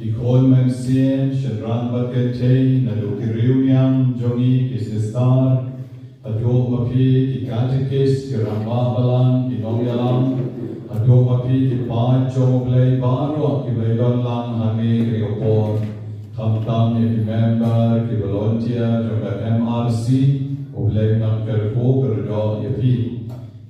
Ki khôn men sien shenran bakete na lukiriu yang jongi kisistar aduh mapi ki katikis ki ramba balan ki nongyalam aduh mapi ki pa choglei baro ki beidon lang hami kriopor khamtam ki member ki volunteer jonga MRC oblei nam kerpo kerdo yapi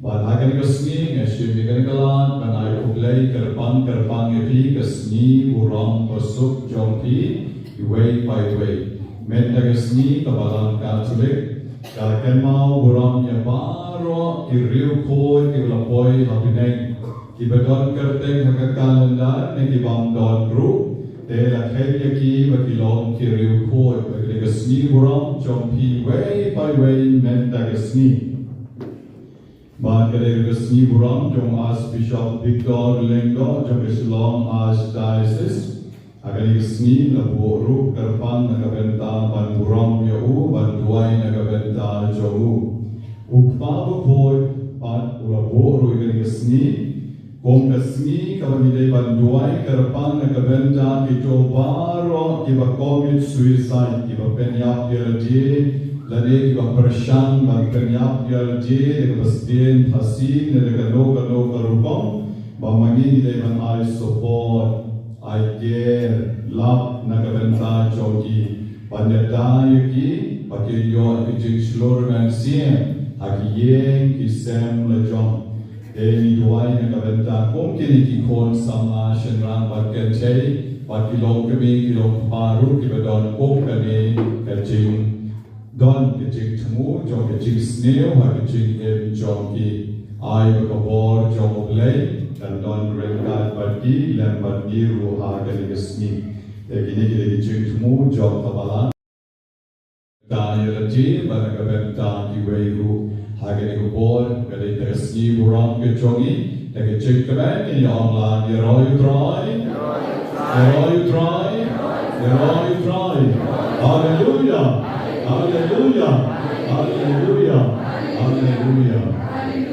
But I can go sing as you begin to learn when I play kerpang epi kasni urang basuk jompi way by way. Menda kasni kabalan katulik kaken mau urang ya baro iriu koi kilapoi hapineng kibadon kerteng hakakalanda ne kibam don ru te la kaya ki bakilong kiriu koi bakile kasni urang jompi way by way menda kasni. Bahan kadai resmi burang jom Archbishop Victor Lenggo jom Islam Archdiocese akan resmi labu rup kerpan nakabenta ban burang yau ban duai nakabenta jomu ukpa bukoi ban labu rup akan resmi kong resmi kabagidai ban duai kerpan nakabenta kito baro kiba commit suicide kiba penyap yerje Lade kiba persyang bang kenyap yalje de basdien hasin de kano karupang bamangi de ban I support I care love nakabenta choki pandeta yuki pakilyo kijing shlor man sien akiyeng kisem lejong ni duai nakabenta kong kini ki kon sama shenran bakentei pakilong kemi kilong paru kibadon kong kami kajing Don kecik temu, jom kecik snail, ha kecik em jom ki ai berkabor jom oblay dan don rengkat bagi lem bagi ruha kali kesni. Jadi kita kecik temu jom kabalan. Dan yelati pada kebenta kiweiru ha kali kabor kali kesni burang kejongi. Dan kecik keben ini online yeroyu try, yeroyu try, yeroyu try. Hallelujah. Hallelujah, Hallelujah, Hallelujah.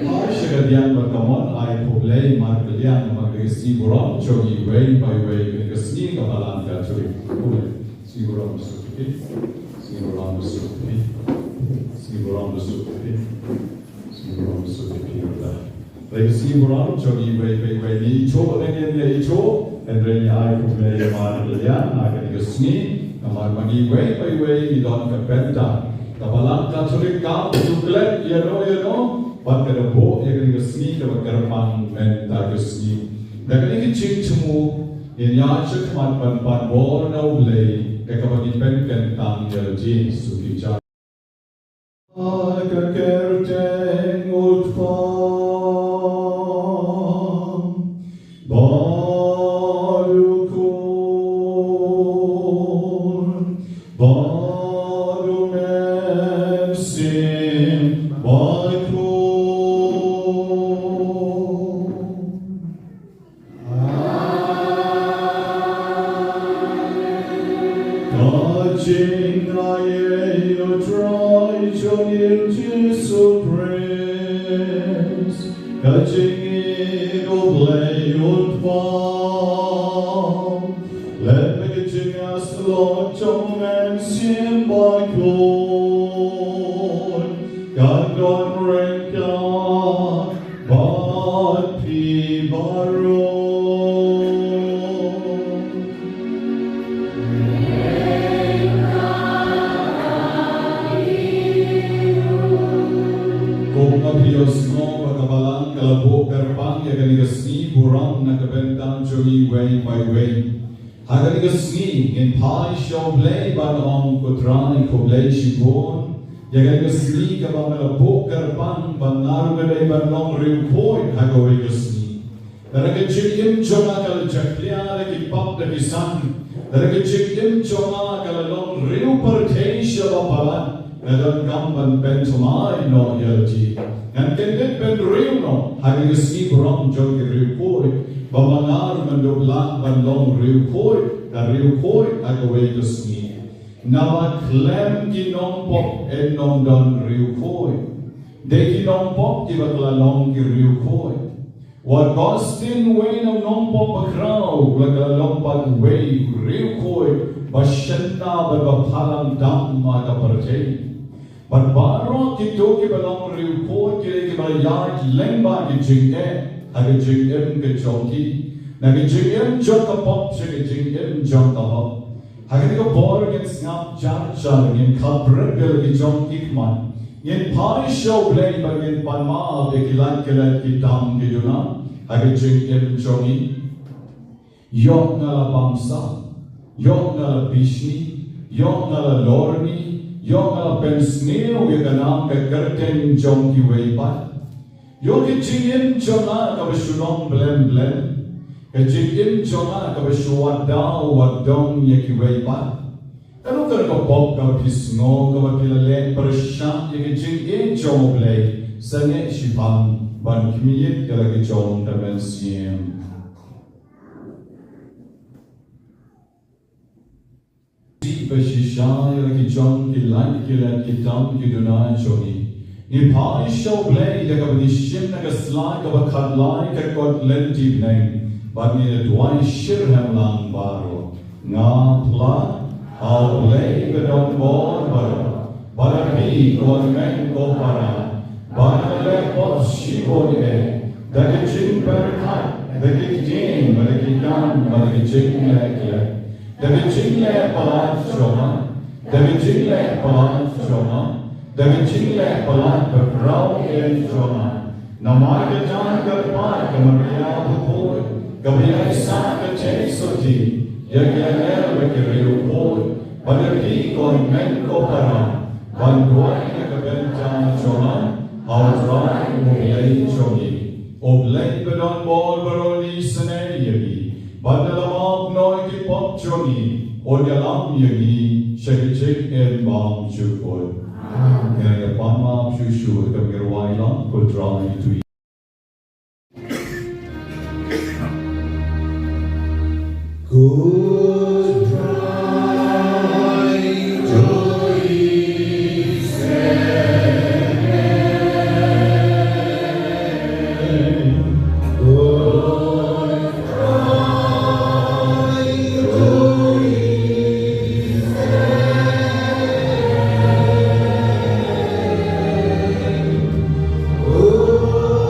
Harshagadian berkamon ay problema markadian magkasi burong jogi way by way kasi kabalan ka jogi. Siguro masuki, siguro masuki, siguro masuki, siguro masuki pira. Resi Buram Jogi Way Ni Cho Lengen Cho and Reni I Kumay Mar Lian I Yusni Amar Magi Way Ni Don Kapenta Kabalang Catholic Camp Tuklet you know but the boat Yusni the Karapang men Yusni the Kanikin Chingchumu in Yachuk Matman Pan Bor no Blay the Kabaki Pen Ken Tang Yelji Sukicha Kerteng Utpa Let me get us the Lord, John and Sim by Lord. God don't rank God, but P. Baro. Kung mapiyos mo, pagkabalang kalabo, karpang, yaganigasni, burang, nakabentang, jogi, way by way. Hagarigasni in Pai Shoblay Banong Kutran Koblay Shibon Yagarigasni Kabamala Pokarpan Banarugale Banong Rimpoy Hagarigasni Ragachikim Jonakal Jaklia Kipap the Visan Ragachikim Jonakal Riu Partation of Palan Nadon Gamban Pentomai no Yelji and Kendet Ben Riuno Hagarigasni Brom Jogi Ripoy Bamanar Mandoblan Banlong Riu Koi, the Riu Koi, Agawagasni. Nama Clem Ginom Pop and Nom Don Riu Koi. De Ginom Pop Givakla Long Riu Koi. What Gostin Wayne of Nom Pop a crowd, like a Lompat Way, Riu Koi, Bashana Babapalam Dam Magaparte. But Baro Kitoki belong Riu Koi, Kilabayat, Lemba Gijing. Agajing em ke joki, nagajing em jok pop, shagajing em jok hop. Hagani bor against snap jar ngin kapret gel ki jok ikman. Yen pari show play bagin panma bekilan kelat ki tam ki juna. Hagajing em jogi. Yok ngala bangsa, yok ngala bishni, yok ngala lorni, yok ngala pensneo yaganam ke kerten jok ki weipat. Yogi jingin jona kabashulong blem blem, kajingin jona kabashwadao wadong yakiwaypa. Kano ka bob kapisno kabapilale parashan yakijingin jomoblay sane shipang ban kimiyit kalagijong damensiem. Bashisha yakijong kilay kilat kitam kiduna jogi. Ni Pai Shoblay the Kabadishim Nagaslai Kabakadlai Kakot Lenti name, but ni the Dwai Shirhamlan Baro. Nga Pla, I'll lay the Don Bor Baro, Barapi or Men Gopara, Barale Bos Shibone, the Kitchen Barakat, the Kitchen, the Kitan, the Kitchen Lake, the Kitchen Lake Palat Shoma, the Kitchen Lake Palat Shoma. Dengan cinglet pelan berperau in Joma. Nama kejan kerpai kemerdekaan pukul, kemerdekaan sang kecil suci, yang yang berkiriu pun, berarti kon menko para, bantuan kebencana Joma, awalnya mulai jogi, oblay bedon bol beroli seneri, badalam noi kipop jogi, odalam yagi, syekh bang jupol. Kaya pama shushu kamgerwai lang kultural itu. Good try to Oh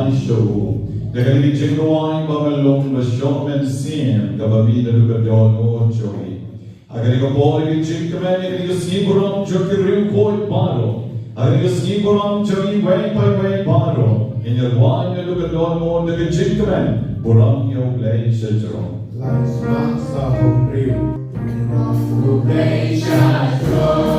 Hai Show. Dengan jingruai bangalong masyom and siem kabamida lugadon o jogi. Agar ikaw po ay jingkaman ay sigurang jogi rin po baro. Agar sigurang jogi way baro. Inyarwan na lugadon mo na jingkaman burang yung play sa jero. Lais maksa pumriw. Play sa jero.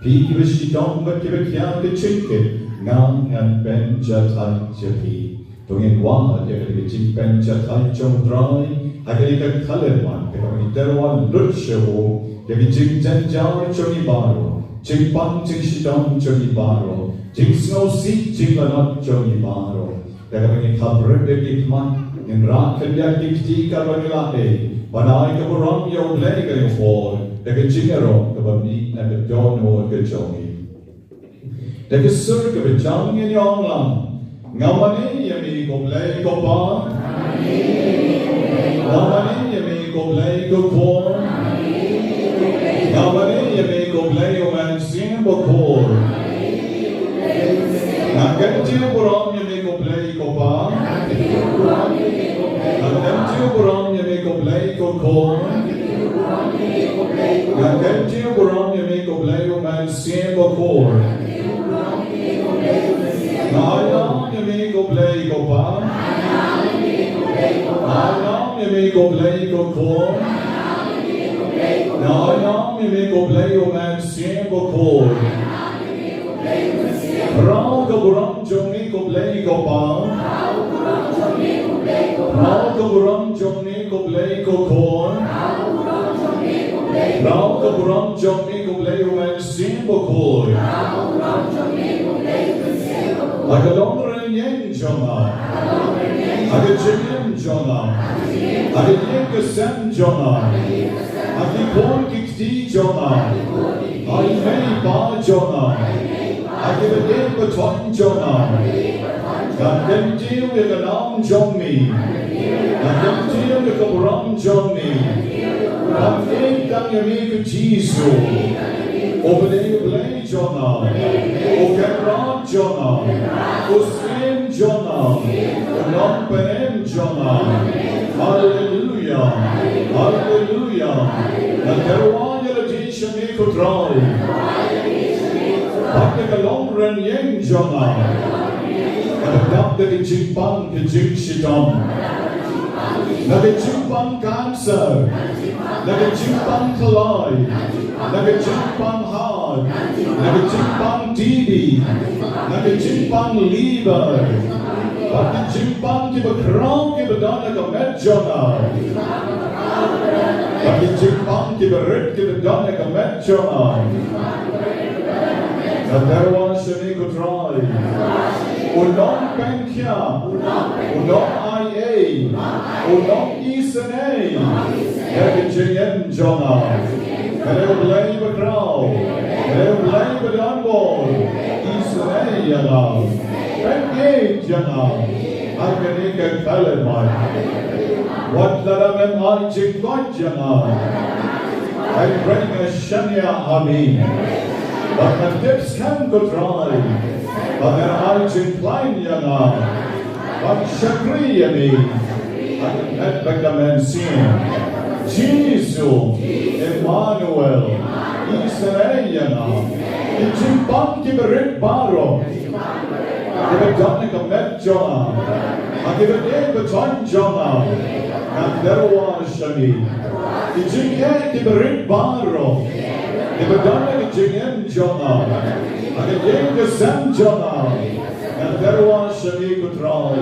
Pi bistong bakibakyan kecikit ngang and benjatai japi. Tungin wa dia kecik benjatai jongdrai. Agar ikan kaleman kami terwan lutshewo. Dia kecik janjar jongi baro. Cik pang cik sidong jongi baro. Cik snow si cik lanat jongi baro. Dia kami kabrek dekitman. In rakan dia kiktika bangilate. Banai kaburang yung play kayo for. Deke jingero kabami na dono ke jongi. Deke sur ke jongi yong lang. Ngamani yami ko play ko pa. Ngamani yami ko play ko po. Ngamani yami ko play o man sing bo ko. Nakan jiu burong yami ko play ko pa. Nakan jiu burong yami ko play ko ko. Nakan jiu burong yami ko play o man sing bo ko. Naayam yami ko play ko pa. Naayam yami ko play ko ko. Naayam yami ko play o man sing bo ko. Rao ka burang jongi ko play ko pa. Rao ka burang jongi ko play ko ko. Rao ka burang jongi ko play o man sing bo ko. Agalong ren yen jonga. Agajim jonga. Agajim kasem jonga. Agipon kikti jonga. Aimei pa jonga. Agibadin baton jonga. Gandem deal with an arm jongi. Gandem deal with a ram jongi. Gandem dang yami ku jisu. Obade blay jonga. Okeran jonga. Oskim jonga. Nam penem jonga. Hallelujah. Hallelujah. Naterwan yeladish yami ku trai. Bakyagalong ren yen jonga. Nagdap na kijimpang kijingshidong. Nagajimpang cancer. Nagajimpang kalay. Nagajimpang heart. Nagajimpang TB. Nagajimpang liver. Nagajimpang kibakrong kibadana ka medyo na. Nagajimpang kibarit kibadana ka medyo na. Nadarwa siya ni Kutray. Unong Pengkya, Unong IA, Unong Isanay, Nagajingin Jona, Nagablay Bakraw, Nagablay Badanbol, Isanay Yana, Pengkit Yana, Aganika Kalimay, What Laramem I Jingkot Yana, I bring a Shanya Amin, but the tips can go dry. Bagar Arjun Klein Yana, Bag Shakri Yami, At Bagamensin, Jesus, Emmanuel, Israel Yana, Ijimpang Kiberit Baro, Kibadanika Met Jona, Akibadek Baton Jona, Nanderwa Shami, Ijinke Kiberit Baro, Kibadanika Jingen Jona, Again the Sam Jona, and there was Shani Kutral,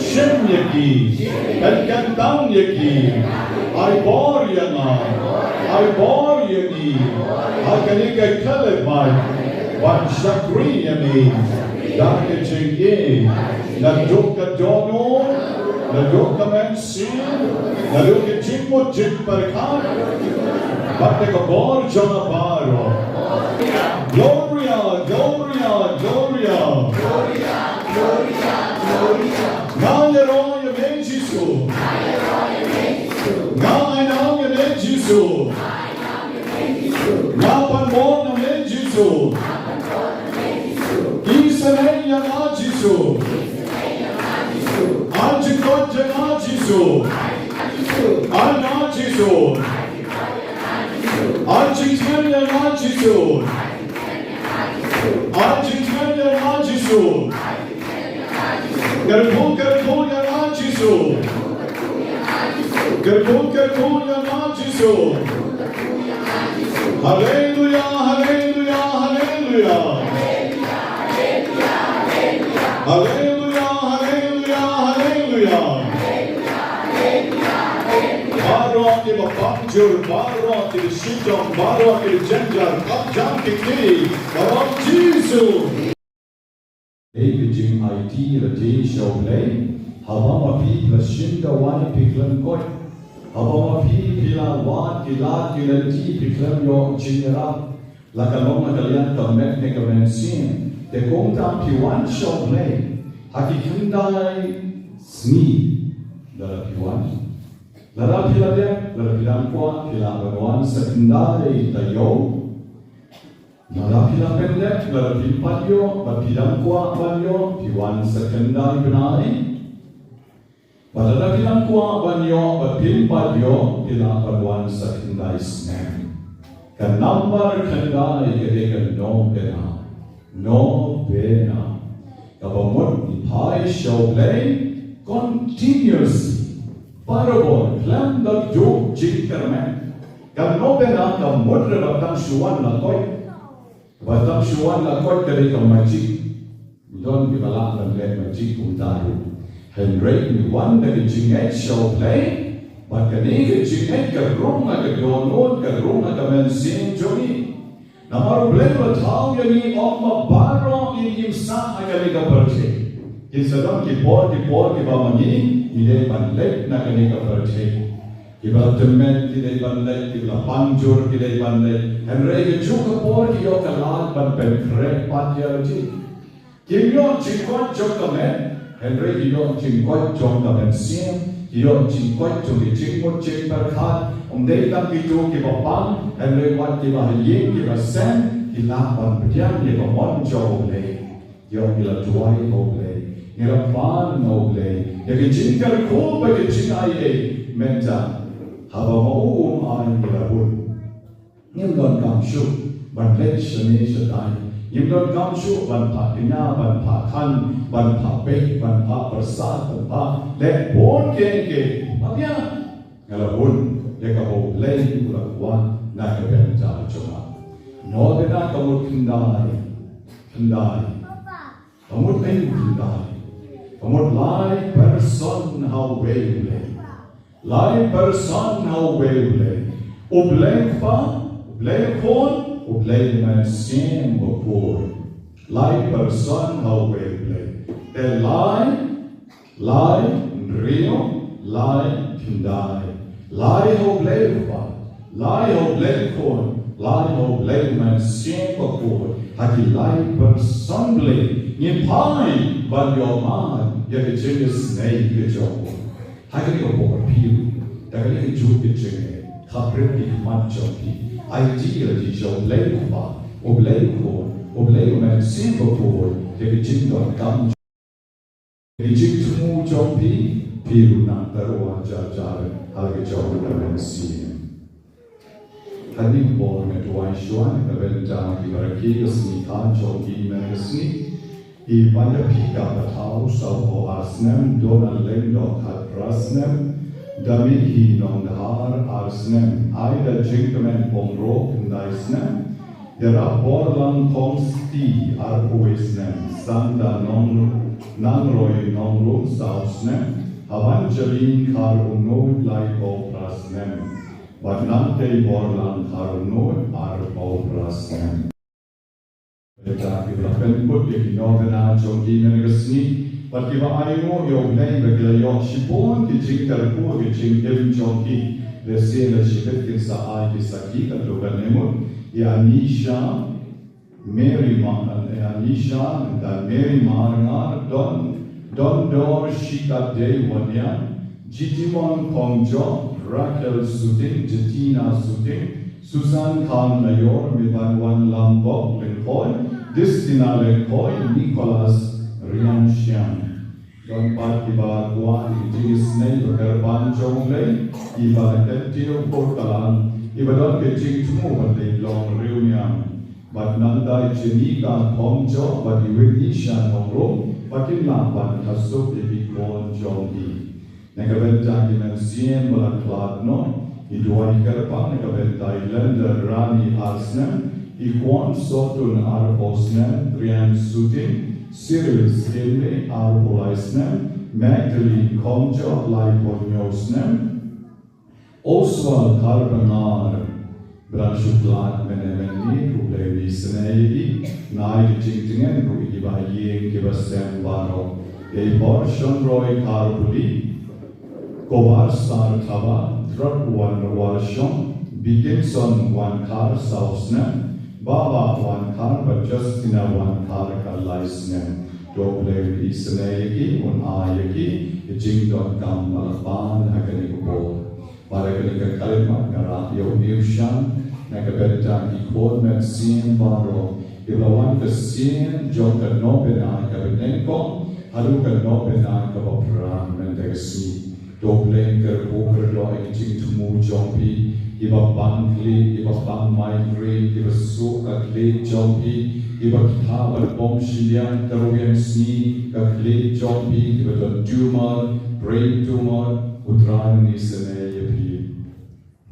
Shem Yaki, and Kantang Yaki, I bore Yaki, I can get Kalibite, one Shakri Yami, Daka Jingi, Naduka Dono, Naduka Mansin, Naduka Jimmo Jimperkan, Batakabor Jona Baro. Gloria, Gloria, Gloria. Gloria, Gloria, Gloria. Nayeroya me Jesu. Nainang me Jesu. Napanmona me Jesu. Isanaya na Jesu. Anjikote na Jesu. Ana Jesu. Anjikanya na Jesu. Arjikanya na Jesu. Garbu ya na Jesu. Garbu ya na Jesu. Hallelujah, hallelujah, hallelujah. Hallelujah, hallelujah, hallelujah. Baro ke bapanjur, baro ke shitong, baro ke jenjar, kapjam ke kiri, baro Jesu. Jing IT rati shoplay, habama pi plashinda wani piklan koi, habama pi pila wat kilat kilati piklan yo jinera, lakalong nakalian kamet negamensin, te kongta piwan shoplay, hakikindai sni, dala piwan. Lara pila dek, lara pilang kuat, pila berwan sekendai tayo. Lara pila pendek, lara pila yo, pilang kuat banyo, piwan sekendai benai. Lara pilang kuat banyo, pila yo, pila berwan sekendai senem. Kan number kendai kedekan no bena. Kapamut ipai show play continuously. Parabol, clam the joke jickerman. Kan Nobena ka modre batang shuan la koi. Batang shuan la koi kari ka magic. Don gibala kan le magic utari. Henry mi wan da jinget show play. But kani ka jinget ka runga ka donon ka runga ka mensin joni. Namaru play ba thaw yani okma baro in imsa akali ka perche. Kisadam ki por ki bamani. Idai banlek na kanika perche. Kiba temen kidai banlek, kiba panjur kidai banlek. Henry ke juga por kiyo kalat ban penkrek patya ji. Kiyo jingkot jok kamen, Henry kiyo jingkot jok kamen sim, kiyo jingkot jok jingkot jing perkat. Dei tam kiyo kiba pang, Henry wat kiba ying kiba sen, kila ban berian kiba monjo le. Kiyo kila tuai le. Ngirapan noble, yaki jingkar ko bagi jingai menta, haba mau ay ngirabun. Ngimdon kamshu, banlek shani shatai, ยิมดอนกำชูบันพาติญาบันพาขันบันพาเปบันพาประสาทบันพาเล็บนเก่งเก่งมาเพียงกระบุนเด็กกระบุเล่นกุลกวนนายเป็นจ่าจุมาโนเดน่ากมุดขันได้กมุดเองขันได้กมุดไล่เพอร์ซอนเฮาเวลเลยไล่เพอร์ซอนเฮาเวลเลยอุบเล่นฟ้าอุบเล่นคนอุบเล่นมันเสียงบุพอยไล่เพอร์ซอนเฮาเวลเลยแต่ไล่เรียวไล่ขันได้ไล่อุบเล่นฟ้าไล่อุบเล่นคนไล่อุบเล่นมันเสียงบุพอยหากไล่เพอร์ซอนเลยยิ่งพายบันยอมานยังจะเจอสเนย์ก็จบหากนี่ก็บอกพิวแต่ก็ยังจูบก็เจอขับรถที่มันจบที่ไอเดียที่จบเล่นฟ้าอุบเล่นคนอุบเล่นมันเสียงบุพอยยังจะจิ้งดอนกำยังจิ้งทุ่งจบที่พิวนักตระวันจ่าจ่าหากจบก็เป็นเสียงท่านนี้บอกในตัวไอชวนก็เป็นจางที่บริกีก็สนิทานจบที่มันก็สนิทอีวันเดียวกับเท้าสาวอาสเนมโดนเล่นดอกขัดรัสเนมดามิฮีนองดาร์อาสเนมไอเดจิงก์แมนปงโรกนไดสเนมเดรับบอร์ลังคองสตีอาร์โอเอสเนมสันดานองนังรอยนองลุงสาวสเนมฮาวันเจลินคารุโนดไลโอปรัสเนมวัดนั้นเตย์บอร์ลังคารุโนดอาร์โอปรัสเนมKita pun di Nobena Banyngkong resmi, bagi ayo yang lain bagi yang sibuk di Jingkarku di Jingkem Jongki, lesnya sibuk di saat di sakit atau bernemut, ya Anisha, Mary dan Mary Marangar don dor shikat day wanya, Jijimon Kongjo, Raquel Sutin, Jetina Sutin, Susan Khan Mayor, Mibanwan Lambok Lenkoy, Destina Lenkoy, Nicholas Rian Xiang. Don Pat Iba Guan, Jis Ney, Berban Jonglei, Iba Ketio Portalan, Iba Don Kejing Tumu, Bade Long Reunion. But Nanda Jenika Kongjo, Badi Winisha Nongro, Bakin Lampan Kasuk, Ibi Kwon Jongi. Negabenta Dimension, Balaklat No. Iduai Kerpang Negabenta Ilender Rani Arsnem, Iquan Sotun Arbosnem, Rian Sutin, Cyril Skille Arbolaisnem, Magdalene Komjo Laiponyosnem, Oswald Karbanar, Branchutlat Menemeni, Rublevi Senegi, Nai Jingtingen, Ruiba Ying, Gibasem Baro, A Portion Roy Karbuli, Kovar Star Tava, Drug one Warshon, Bigginson one car Southsnem, Baba one car, but Justina one car Kalaisnem, Doble Isnegi, one Ayaki, Jingdon Kam Malapan, Haganiko, Maraganika Kalima, Garatio Newshan, Nagabeta Ikon Maxine Baro, Ilawan Kasien, Joka Nobena Banyngkong, Haduh Nobena Banyngkong, Mendegasi. Doble Kerpoker Doi Jing Tumu Jompi, Iba Bangli, Iba Bang Mindri, Iba Suka Kle Jompi, Iba Kitaba Bom Shilian, Karovian Sni, Kakle Jompi, Iba Don Tumor, Brain Tumor, Udrayan Nisane Yapi,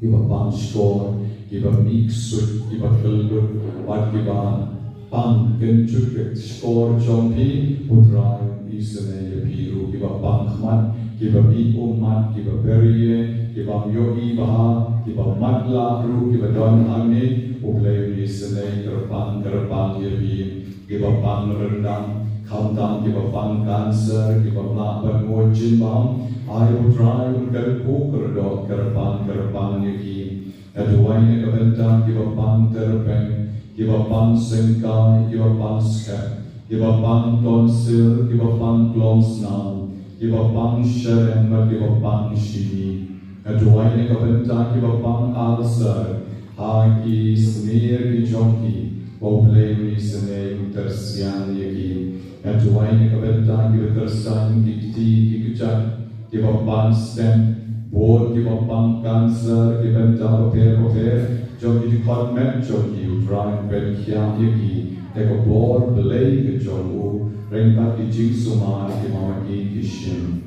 Iba Bang Store, Iba Mixut, Iba Kilgut, Wat Iba Bang Genchuk Store Jompi, Udrayan Nisane Yapi, Iba Bang Mat, Kiba bi umat, kiba berie, kiba myo'i baha, kiba matla ru, kiba don agni, ublay lisenay, kerpang yabi, kiba pang rendang, kamtang kiba pang cancer, kiba mlaban ngojin bang, ayo try unkel kuker do kerpang yaki, aduay kabentang kiba pang terpeng, kiba pang sengkai, kiba pang skep, kiba pang tonsil, kiba pang klonsnang, Kiba pang sherem, kiba pang shini. Aduay ni kabenta kiba pang alsar. Hagi smear ki jonki. Oble ni sene tersian yaki. Aduay ni kabenta kiba tersan dikti kikujat. Kiba pang stem. Bor giva pang cancer given down pair jong di kot met jong you drive ben kia yaki te ko bor belay ke jong u rengkat di jing suma ki mama ki kishin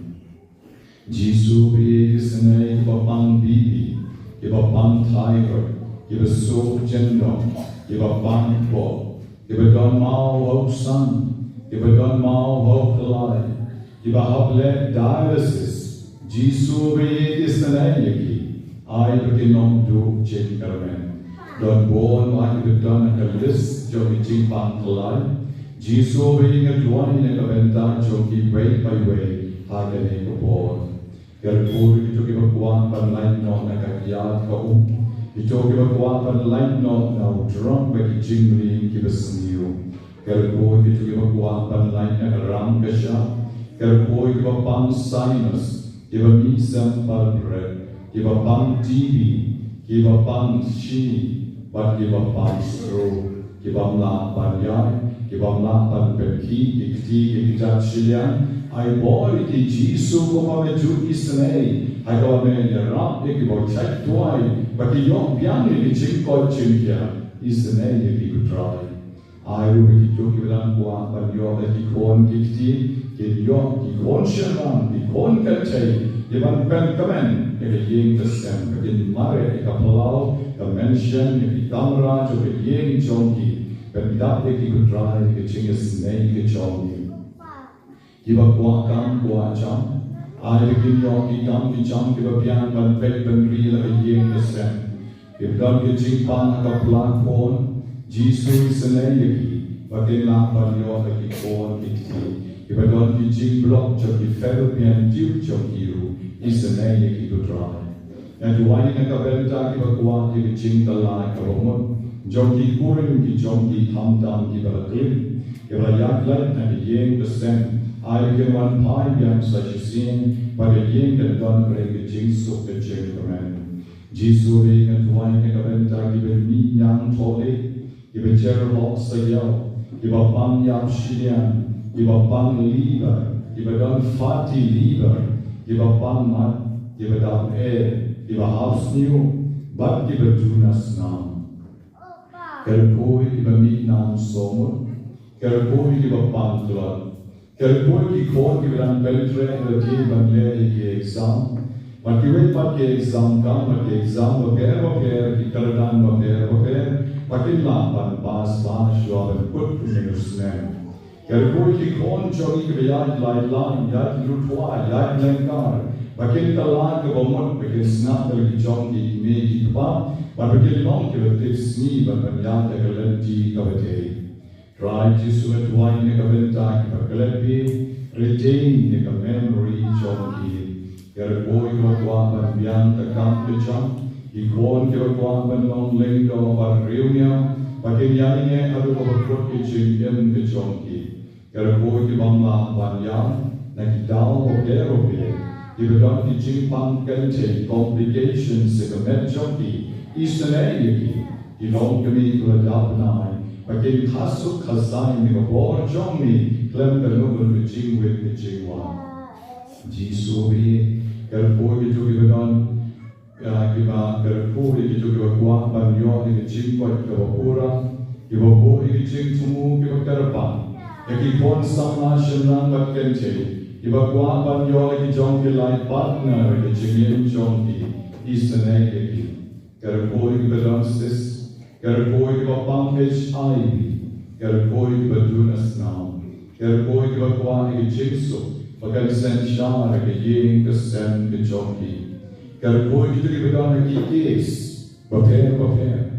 Jisu bi kisne giva pang bibi giva pang tiger giva so jendong giva pang bo giva don mau ho san giva don mau ho kalai giva hable dialysis Jisu be isnayaki I beginong do chen karmen don born I be done a list jogi ching pang kalai Jisu be a dwani ne kaventa jogi way by way hagane ko born gar puri jogi bagwan pan line no na kakyat ko jogi bagwan pan line no now drunk by jingli ki besniu gar puri jogi bagwan pan line na ram kasha gar puri jogi pang sinus Give a meat sample bread, give a pang TV, give a pang she, but give a pang straw, give a la panyai, give a la pan perki, ikti, ikjachilian, I boy ki Jisu kuma me ju isnei, I go me the rap, ikibo check twai, but ki yong piani ki chingko chingya, isnei ki could try. I will be joking kwa pan yo ki kon ikti, Yon ki kon shaman ki kon katay Iban pen kamen ying the sem in mare ka palau ka mention ki tamra jo ki ying jongi pen dap ki could drive ki chingas nei ki jongi Iba kwa kam kwa cham I ki yo ki kam ki cham ki ba pian ban pet ban ri la ki ying the sem If dam ki ching pan ka plan phone Jisu is nei ki ba ki la ban yo ki kon ki If I don't be jing block of the Philippine Duke of you, is the name you could try. And why in a cabenta give a guan give a jing the like of a moon, Jonky Purim, the Jonky Tam Tam give a glim, give a yak light and a ying the stem. I give one pie young such a scene, but a ying that don't break the jing soak the jing command. Jisu and why in a cabenta give a meat young tolly, give a cherry hawk sayel, give a bang yam shilian. Give a bang liver, give a done fatty liver, give a bang mat, give a down air, give a house new, but give a tunas now. Kerpoi give a meat nam somur, Kerpoi give a bang club, Kerpoi give corn give an beltre and a team and lay exam, but give it but the exam come, but the exam of air, the Karadan of air, but in lamp and pass vanish and put to your snare. Kerpoi ki kon jogi ki yad lai line yad lutwa yad lenkar bakin talan ke bomot bakin snap ki jongi me ki pa but bakin long ki tis ni but yad ke lenti ka bete try to sweat wine ka benta ki baklepi retain the memory jongi Kerpoi ko kwa ban biang ka kam ke cham ki kon ke kwa ban long lengdo ban reunia bakin yaine haduh ko ki chim ke jongi Kerpoi ki bangla banyan na ki dao o derobe ki bedon ki chingpang kente complications se ka joki isanayaki ki long kami ko dapnai bakin khasuk khasai ni ko bor jongni klem ka nubul ki chingwet ki chingwa Jisu bi Kerpoi ki tu ki bedon ki ba Kerpoi ki tu ki ba kwa banyo ki chingwet ka pura ki ba bo ki chingtumu ki ba kerpang Yaki pon sama shenang bat kente, iba kwa ban yo yaki jongi lai partner yaki chingin jongi, isane yaki. Kerpoi ki bedonsis, Kerpoi ki ba pampage aibi, Kerpoi ki ba dunas now, Kerpoi ki ba kwa yaki chingsu, bagan sen shar yaki ying ka sen ki jongi. Kerpoi ki tu ki bedon yaki case, prepare.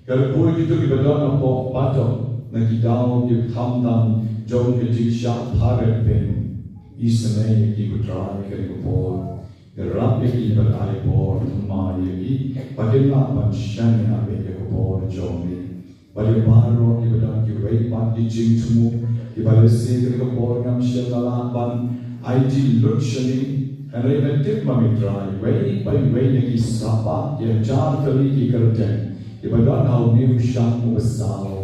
Kerpoi ki tu ki bedon apo pato, naki dao ki tamdam, Jom ke jiksha pare pen, isane ki kutrai ke kupor, gerap ki berai por mai ki, padilla pan shanya ke kupor jomi, bali baro ki bedak ki wei pan ki jingtumu, ki bali se ke kupor ngam shelala pan, IT luxury, and even tip mami dry, way by way ki sapa, ki jar kali ki kerten, ki badan hau new sham ubasao.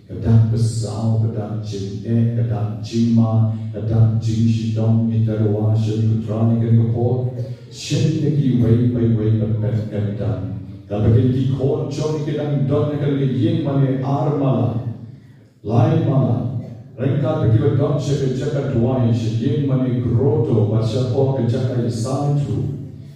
Kadang besau, kadang cinta, kadang cima, kadang jing shidong, iterwa, shen kutrani kan kapor. Shin ki way but pen dan. Kapag ki kon chong ki dan don ka yeng mane armala. Lai mala. Rengka peki ba don che ke chaka duai she yeng mane groto ba sha po ke chaka isaitu.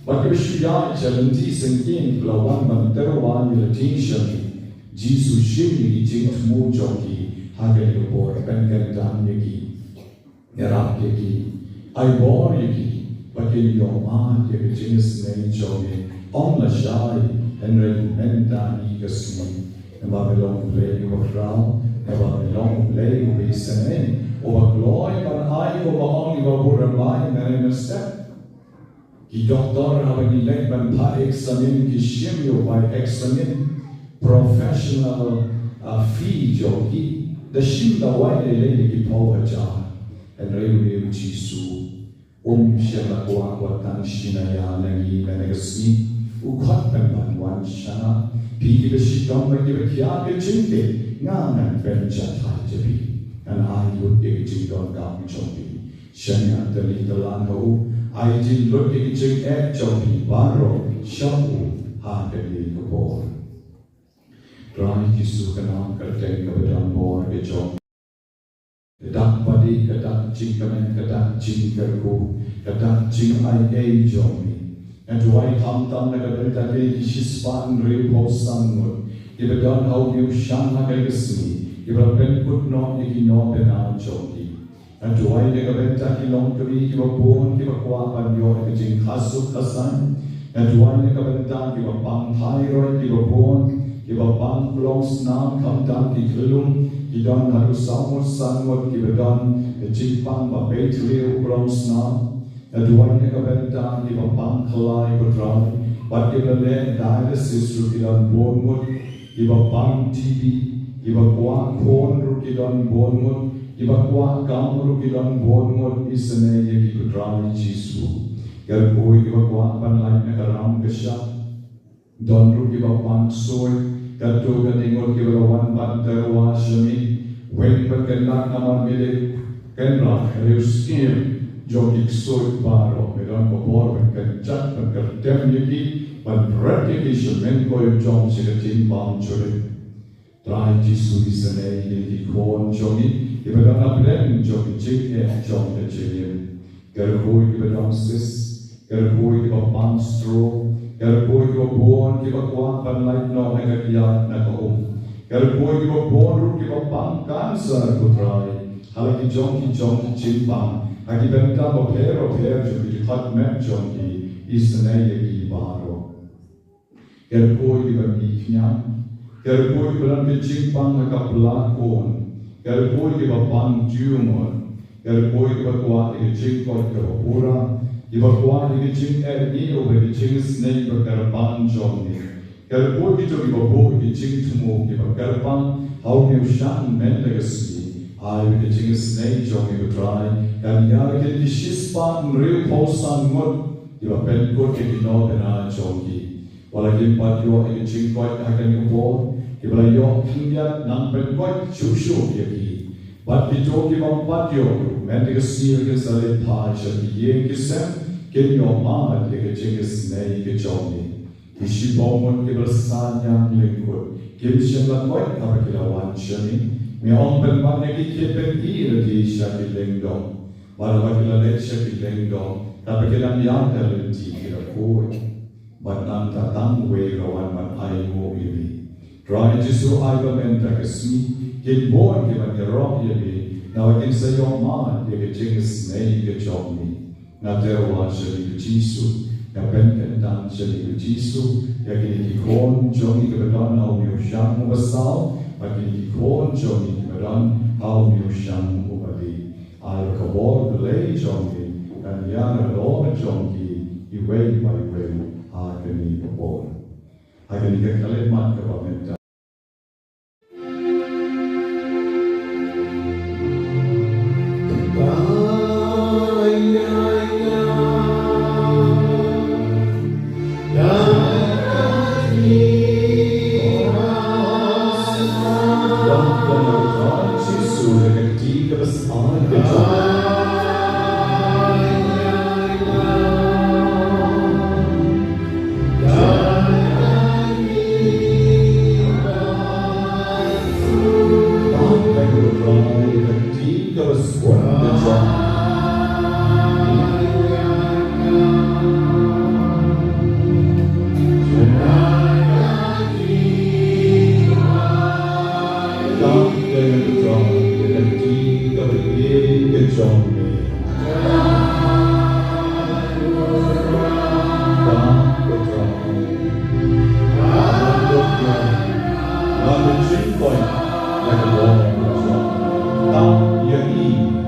Ba ke shia chalenti sengin plawan ban terwan ni latishan. Jesus shimni jing tmu joki hagen yo por pen dan yeki. Yarap yeki. Ai bor yeki. Bakin yo ma yeki jingis nei joki. On la shai enren mendani gasmi. Ema belong play yo rao. Eba melong play o bisane, oba gloi ban ai oba ongi ba buramai na step. Ki doktor haba ni leg ban pa examen ki shimyo by examen professional fee joki the shimda wai le ki power jar and rewe jisu shela kwa tan shina ya lagi menegasni ukhat ban wan shana pi ki shidom ba ki kya ke chinte ngan ben chathai jabi and I would take don gam chobi shanya tali talan ho I did look at jing at chobi baro shabu ha kali ko dry ki sukana karte ka badan bor ke job kadak padi kadak jing kamen kadak jing karko kadak jing I jobi and why ham tam na kabeta ke shispan re posan Iba don how you shang na kagasni. Iba ben put no ikino bena choki. And to I nega benta kilong kami iba bon iba kwa panyo ikajing hasuk kasan. And to I nega benta iba pang thyroid iba bon iba pang blongs nam kam dan ki krilum. Idon haru samot sanmot iba don ikajing pang ba betri blongs nam. And to I nega benta iba pang kalai iba dry. But iba le dialysis ru ilan bon mut. Iba bang TV, iba kwa kon rukidon bonmut, iba kwa kam rukidon bonmut isane yeki kudrali jisu. Gal koi iba kwa panlai na karam kasha, don ruk iba pang soy, gal to ganingot iba lawan banterwa shami, wen berkendak naman milik kenra reuskim jogik soy baro, medon kopor berkencat berkertem yeki. But recognition ko yung jong sila timbang chore. Try jisu isane yung ikon jongi. Iba lang na plen jongi jing jong na jingim. Garboy iba lang sis. Garboy iba pang straw. Garboy iba bon iba kwa panlight no nagagiyat na kaum. Garboy iba bon ruk iba pang cancer ko try. Halagi jongi timbang. Hagi benta mo pero jongi hot map jongi isane yung ibaro. Gerboy iba miknyam, gerboy iba lang kecing pang nakapelakon, gerboy iba pang tumor, gerboy iba kuat kecing kot kerapura, iba kuat kecing ni iba kecing snake iba kerapang jomni, gerboy itu iba bo kecing tumor iba kerapang how new shan mendegasli, iba kecing snake jomni iba try, dan yar kecing shispan real posan ngot iba penkot kekino bena jomni. Walagim patyo ay chingkoy akan ko ibala yo kinyan nang benkoy chushu yaki but bito ki bang patyo mendig sir ke sale pa shaki ye kisem ken yo ma de ke chingis nei ke chomni ishi bomon ke bersanya lingkut kim shela koy kapakilawan shani mi on ben man ki kepen ir di shaki lingdom walagila le shaki lingdom kapakilam yang talenti kira koy but nang tatang way rawan man ay mo ibi. Dry jisu ay ba menta kasmi, kin bon ki man yarok yabi, na wakin sa yung man, yaki jingis nay ka chokni, na terwa siya ni jisu, na penkentan siya ni jisu, yaki ni kon jongi kabadon how niyo siyang mubasaw, yaki ni kon jongi kabadon how niyo siyang mubali. Ay kabor belay jongi, na niya na loma jongi, iway by way. Agni popor. Agni ka kalimat ka pamenta. the chief point like a wall down your knee.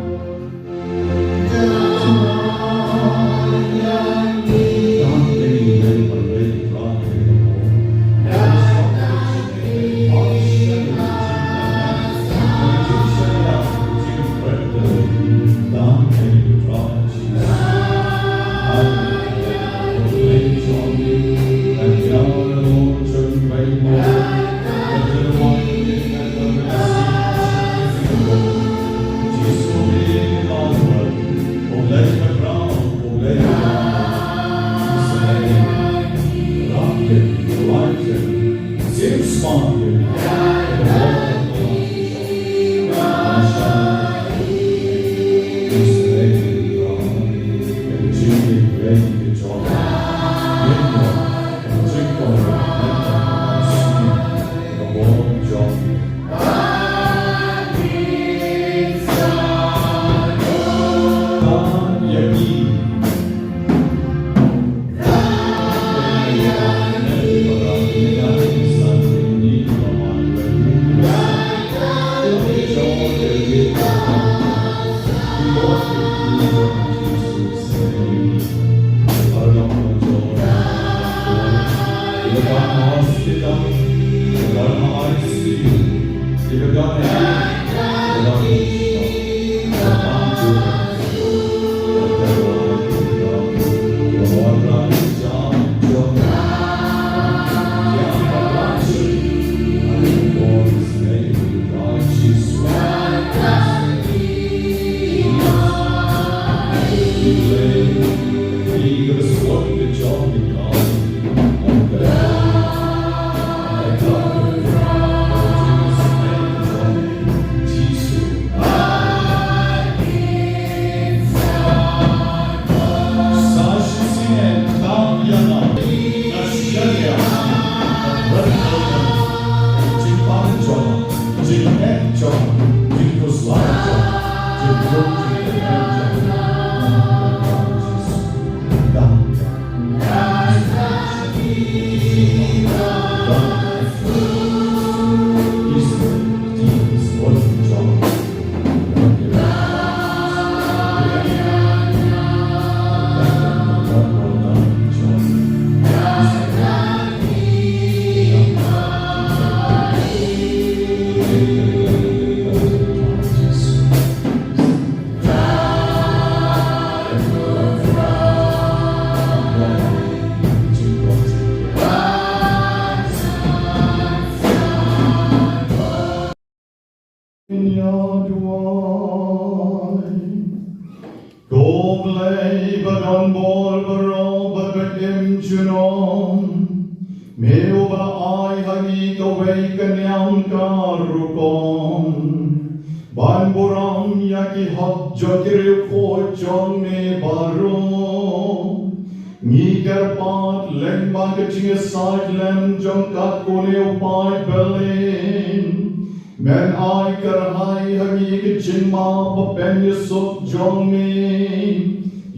Men ai karhai hagi chingma papen yusuf jongmi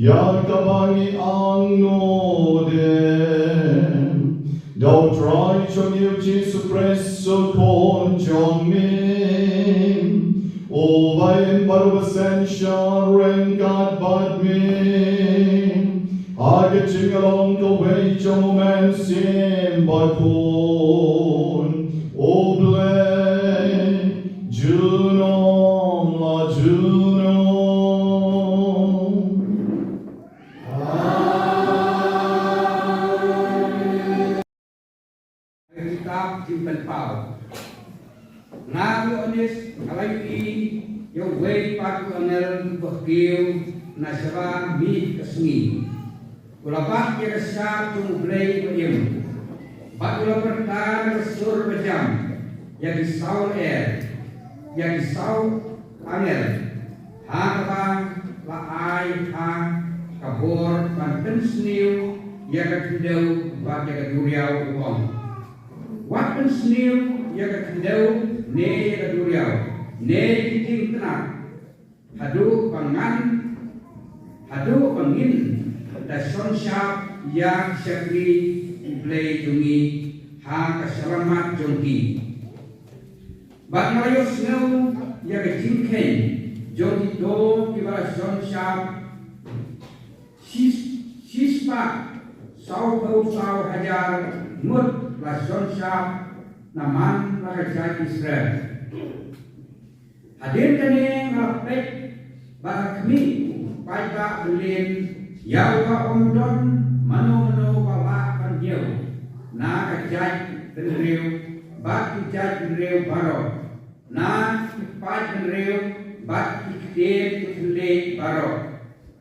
ya kabangi ang no de don't try to you Jesus Christ so kon jongmi o vain barwasen sharen God bad me age chingalong ko way jomen sim bakun o bless Juno, la Juno. Kitab Simpan Pau. Ngayu onis alayu I yung way pag anel bakil nasara mi kasngi. Ulabak ya kasya tumublay bayim. Bagula pertar sur pejam. Yang saul yang sau angel haka la ai ha kabor panten sniu ya kadeu ba ya kaduriau uang wapen sniu ya kadeu ne ya kaduriau ne kiting tenak haduh pangin da son syap yang syakri play jungi ha kasalamat jongki Bak Mario Snow ya ke jingkei Jodi do kibara son shab sispa sau bau sau hajar mut la son shab naman la kerja Israel. Hadir kene ngapek bakmi paiba belin yawa omdon mano bawa kanjeu na kerja tenriu bak kerja tenriu baro na pai tenriu bak ikdir tenriu baro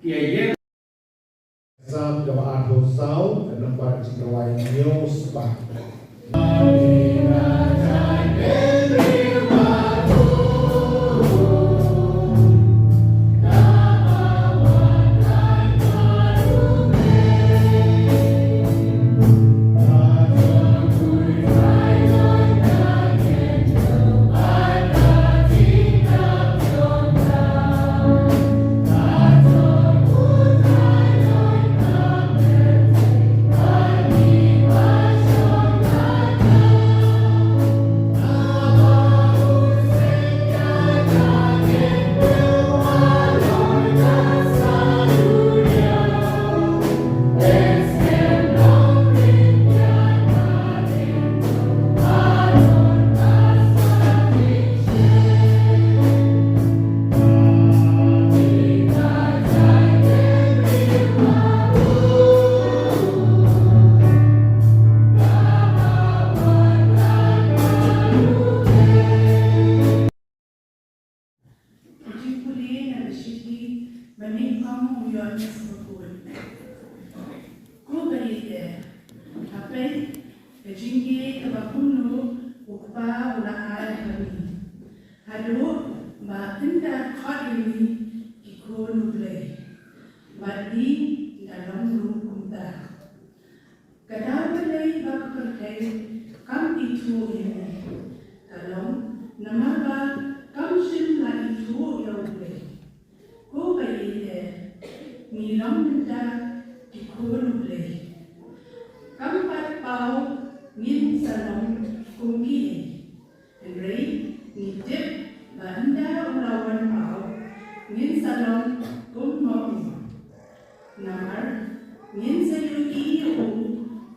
kia Sam jamaah dosau dan lembar cikawai news pak. Banyngkong uyon Mass Bakhuid. Ko berite, apa jingge kabakunu ukpa ulahai kami. Haduh bakyndai khot ini iko nuble. Badi dalam kumta. Kadang belai bakperkai kam itu ini. Kalau nama ba kam sim la itu yauble. Ko berite, ni lam da iko nuble. Kampat pau min salong kumki. Enrei ni dip banda ulawan pau min salong kummong. Namar min sayuki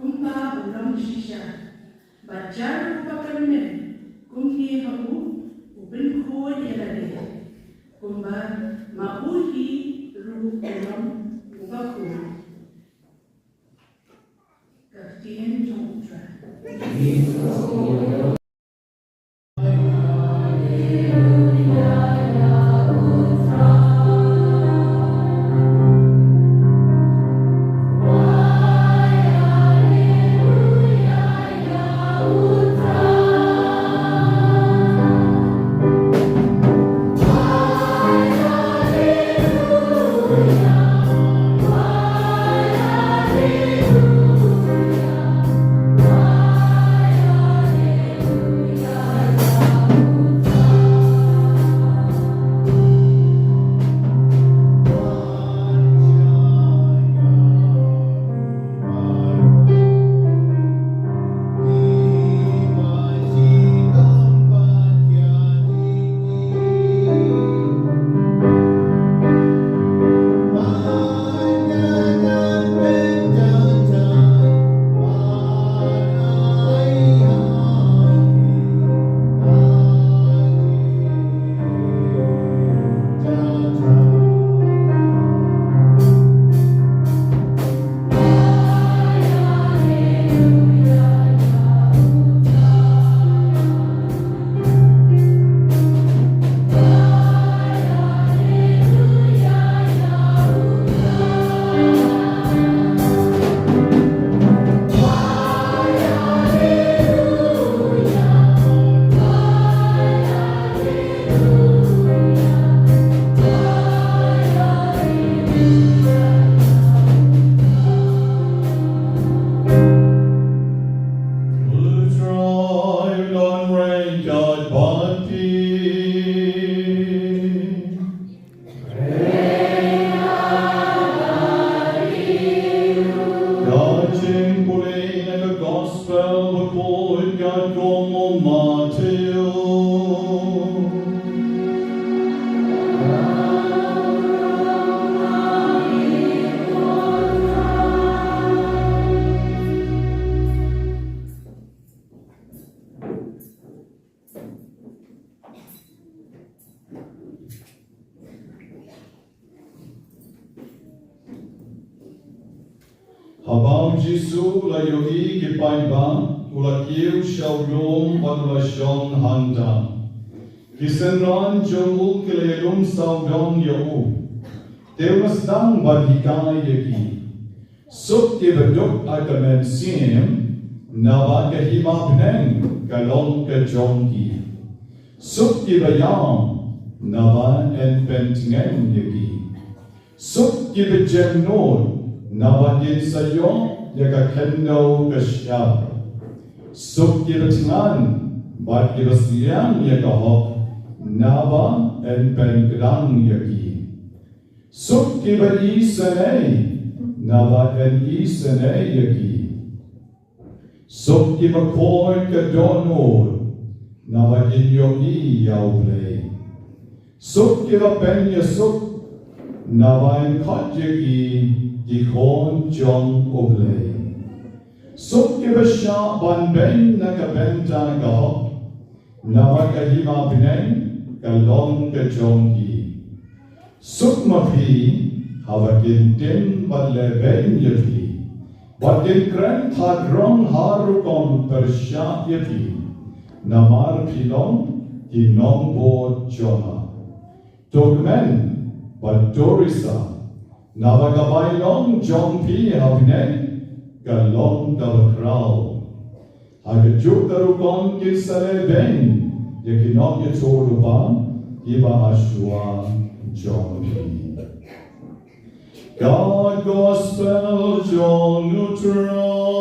kumpa ulang shisha. Bajar papermen kumki habu ubin ko yelade. Kumba mabuhi ru ulang ubaku. Kaftian Jontra. Gospel, the Lord God, come, Almighty. Habang Jisu la yogi ki paibang ula kiu shaulum ula shon handang. Kisenran jomul kilelum saudong yau. Tewas dang bagikai yaki. Suk ki beduk akamen sim nawa kahima pneng kalong ke jongki. Suk ki bayam nawa en pentingen yaki. Suk ki bejem nod Nawakin sayo yaka kendo kasyap. Suk kibatingan bat kibasiyang yaka hok nawa en pengkedang yaki. Suk kiba isanay nawa en isanay yaki. Suk kiba koy kadonor nawa inyogi yauplay. Suk kiba penya suk nawa en kot yaki Dikon John Oblay. Suk kibasya banben na kabenta gahok, nawa kahima pineng kalong kajongki. Suk mapi hawakin din baleben yati, batin kren hadrong harukon persya yati, namar pilong tinong bo joma. Togmen badorisa, Navagabailong jompi habine galong dabakrao. Hagajuk darukon kisale ben yakinok yatoluba iba ashua jompi. God Gospel John Neutron.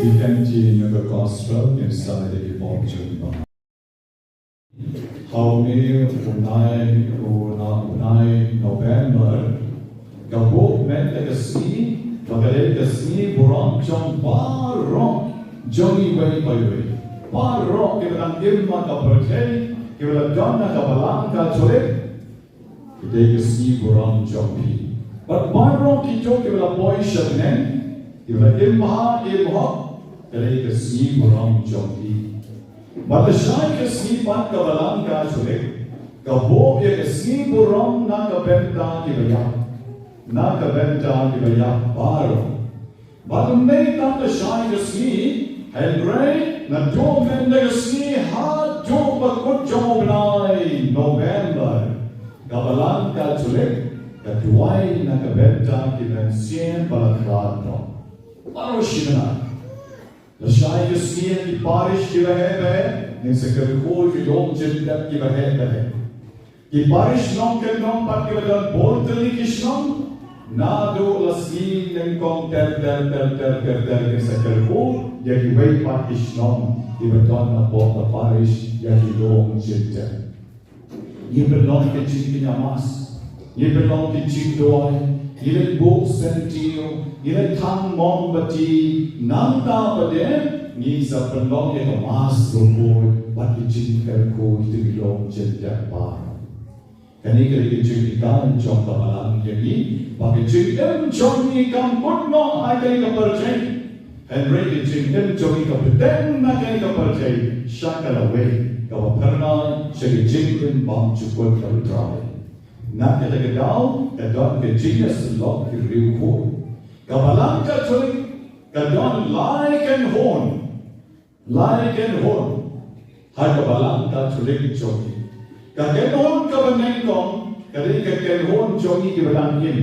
We continue the gospel inside the devotion box. How many unai November Gabok men legacy legacy burong jong barong jongi way by way barong kibalang ilma ka percay kibalang donna ka balang ka cholet legacy burong jongi but barong kito kibalang boy shabnen kibalang ilma Kali kasi burang jompi. Balasay kasi pat kabalang ka sulit. Kabo ya kasi burang nakabenta kibaya. Nakabenta kibaya baro. Balumay takasay kasi Henry na domen na kasi haduh Bakhuid Nobena November. Kabalang ka sulit. Kaduay nakabenta kibensien balaklado. Baro siya Lasciai che sia di parish ki vahebe, nel sekerkul ki yom jildat ki vahebe. Ki parish non ke non pat ki vadan boltali kishnon, nado lasi nengkong ter ke sekerkul, ya ki wait pat kishnon, ki vadan na pot na parish, ya ki yom jildat. Ye belong ke jin ki namas, ye belong ke jin doy, Ile buk sentio, ile tang mong bati, nanta bade, ni sa pelong ye mas rumboy, bati jin kerko iti bilong jendak bar. Kani kali jin ikan jong kabalang yagi, bagi jin jong ikan putno ay kani kapercay. Henry jin jong ikan puteng na kani kapercay, siya kalaway, kawaperna, siya jin bang chukot kalutraway. Na katagadaw, kadon Virginia silog kiriw ko. Kabalang ka tuloy, kadon like and horn. Hay kabalang ka tuloy jogi. Kaganon ka Banyngkong, kadi kagalhon jogi kibalangin.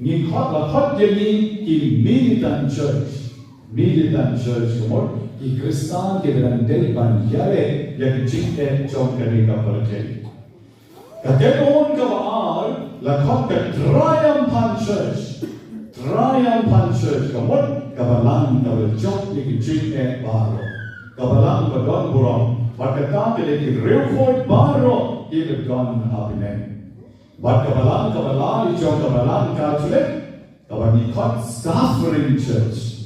Ni kot yagi ki militant church. Militant church kumot, ki Kristan kibalandel banyare, yagi jingten jong kadi kaparajay. Kaganon ka baar, lakot ka triumphant church. Triumphant church. Kamot, kabalang kabaljok ni kijing baro. Kabalang badon burong. Pagkatang kili ki Bakhuid baro, ilegdon hapinen. But kabalang ijong kabalang Catholic, kabani kot suffering church.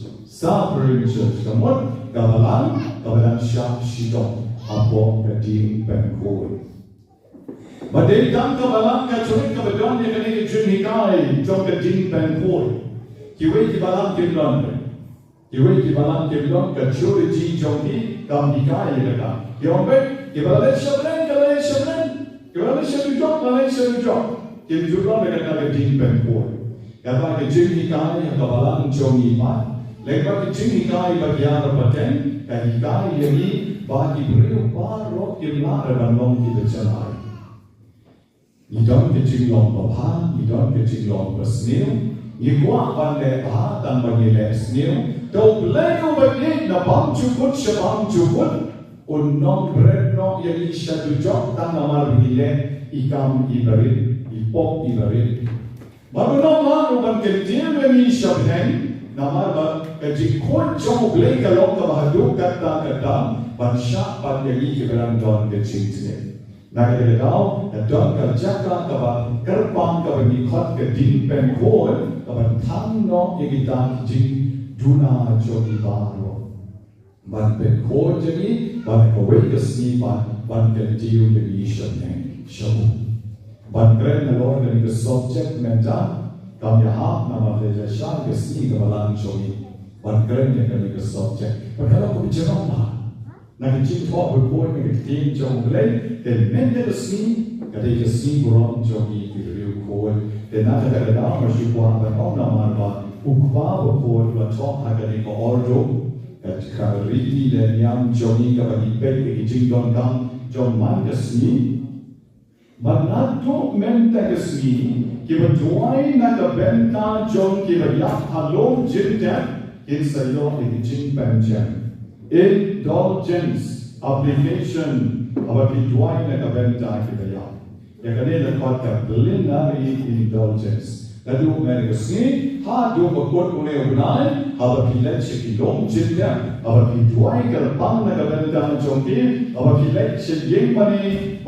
Kamot kabalang siya shidong apo kading Banyngkong. Badai dang kabalang Catholic kabadon yang kini junhikai jong kading Banyngkong. Kiwei kibalang kimlon kacuriji jong di kam hikai kata. Kiombe kibalang shabren kalai shabren. Kibalang shabujok. Kimjulon kata kading Banyngkong. Kata junhikai kabalang jong iman. Lepas junhikai bagian paten kahikai yang bagi beriu parok kimlar bandong kita cenai. Idon kecilong bapa, idon kecilong besniu, ikwa pandai bah dan bagi lesniu. Tau belayu bagi na bang cukut sebang cukut, unong berenok yang isyadu jok tan namar bile ikam ibarit, ipok ibarit. Baru nama uban kecil yang isyabhen. Namar kaji kot jom blay kalau haduh kata bansyak pandai keberan don kecil. Nak kedau don kerjaka kaba kerpang kaba nikot keding Banyngkong kaba thang no kita jing duna jogi baro. Ban Banyngkong jadi ban kawai kesni ban ketiu jadi isyane syabu. Ban keren nalor dari ke subject mental. Kami hak nama lejasan kesini kebalang jogi, bangkren yang kami kesobjek. Perkara aku bicara apa? Nak cinta berbuat dengan tim jom belai, dan mende kesini, kadai kesini burung jogi diriu koi, dan nak kadang masih buat berapa nama apa, ukwa berbuat bertok kadai ko ordo, kadai riti dan yang jogi kadai pek kecing don kang jom man kesini, Banato mente kesini. Kiba tuai na kabenta jong kiba yak halom jinten in sayo in jing penjen. Indulgence application aba ki tuai na kabenta kiba yak. Ya kanila kota preliminary indulgence. Lalu mereka sini haduh bakut mulai unai aba pilet sekilom jinten aba ki tuai kerpang na kabenta jong ki aba pilet sekiyeng pani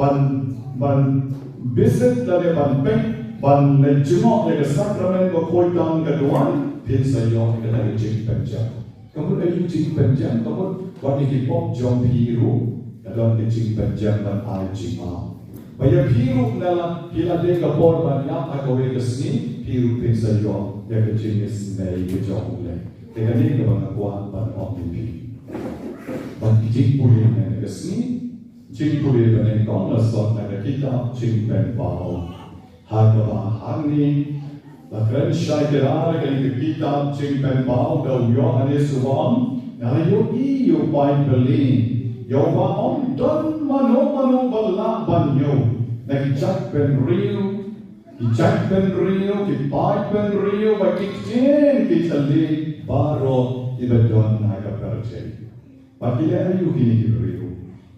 ban visit dari ban peng ban lejumok dari sakramen berkoitang keduan pin sayo dari jing penjang. Kamu dari jing penjang kamu buat ikipok jom biru dalam jing penjang dan ai jing am. Bayar biru dalam bila dia kapor ban yang agawe kesini biru pin sayo yang jing esnei jom mulai. Dengan ini kebangan kuat ban om bibi. Ban jing pulih dengan kesini. Jing pulih Banyngkong lasot na kita jing pen pao. Hagaba hangni la kren syai kerar kali kita jing pen pao dau yo ane suam na yo iyo pai belin yo wa om don mano bala banyo na kijak pen rio ki pai pen rio ba kitin kitali baro ibadon haga perje. Pakile ayu kini rio.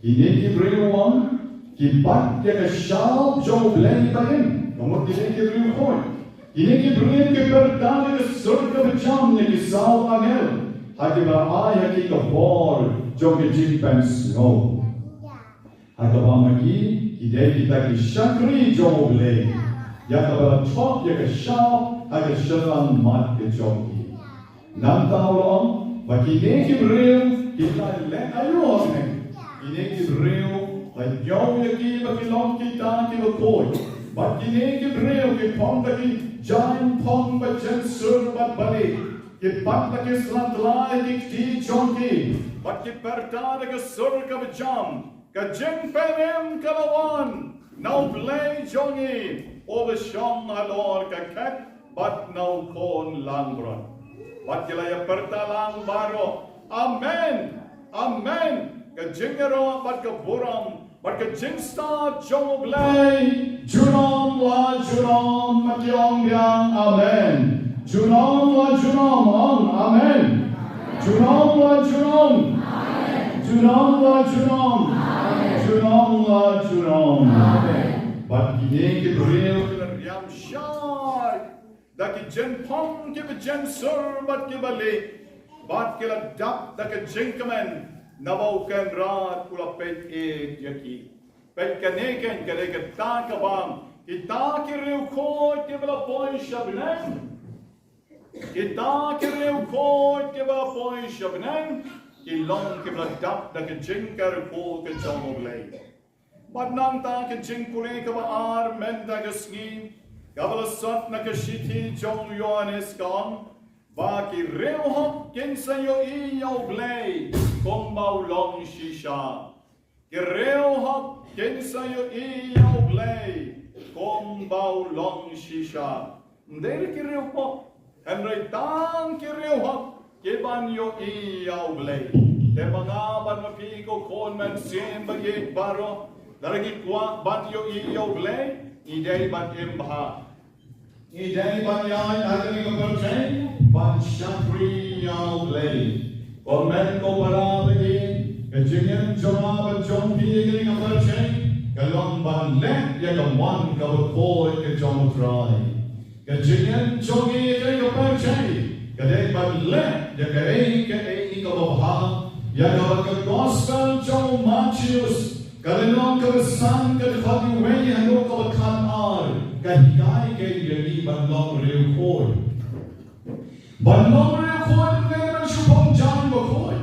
Ini kibriuan, kipat dia kesyal jauh belai bayin. Nomor ini kibriuan. Ini kibriuan kebertani ke surga berjam ni kisau angel. Hati berai hati kebor jauh kejimpan snow. Hati bamagi kita kisyakri jauh belai. Ya keberat top ya kesyal hati serang mat kejogi. Nam tahu long, bagi ini kibriuan kita le ayu orang. Ini kibreu, ayau yaki bakilong kita kibakoi. But ini kibreu kipong bagi jain pong bajen surbat balik. Kipat bagi selantlai kikti jongki. But kiperta bagi surga bejam. Kajeng penem kalawan. Now play jongi. Overshong halor kaket. But now kon langbron. But kilaya pertalang baro. Amen. Amen. Kajingero bat kaburam bat kajingsta jong blay junom la junom matyong yang amen junom la junom amen junom la junom junom la junom junom la junom bat kini kibril kiryam shai daki jen pong kibajen sur bat kibali bat kila dap daki jingkamen Nabaukan rat pula pet yaki. Pet kaneken kadai kata kabang Kita kiriu kod ke bala point shabnang. Kita kiriu kod ke bala point shabnang. Ilong ke bala dap da ke jingkar ko ke jomo blay. Badnang ta ke jing pule ke ba ar men da ke ski. Gabala sot na ke shiti jong yoanes gong. Ba ki reu hop kinsa yo I yo blay. Kombau long shisha. Ki reu hop kinsa yo I yo blay. Kombau long shisha. Ndere ki reu hop. Henry tang ki reu hop. Kiban yo I yo blay. Te mga ban mapi ko kon men sin bagi baro. Daragi kwa ban yo I yo blay. Idei ban imbaha. Idei ban yan agni ko percay. Ban shapri yo blay. Komen ko para bagi. Kejingan joma ban jom pi agni ko percay. Kalong ban lek ya kawan ka ko ke jom try. Kejingan jogi ke ko percay. Kadai ban lek ya ke ko ha. Ya ka gospel jom machius. Kalong ka san ka khadi we ya no ka khan ar. Kai ke yali ban long reu khoi. Ban long reu khoi ne ban shupong jan bakhuid.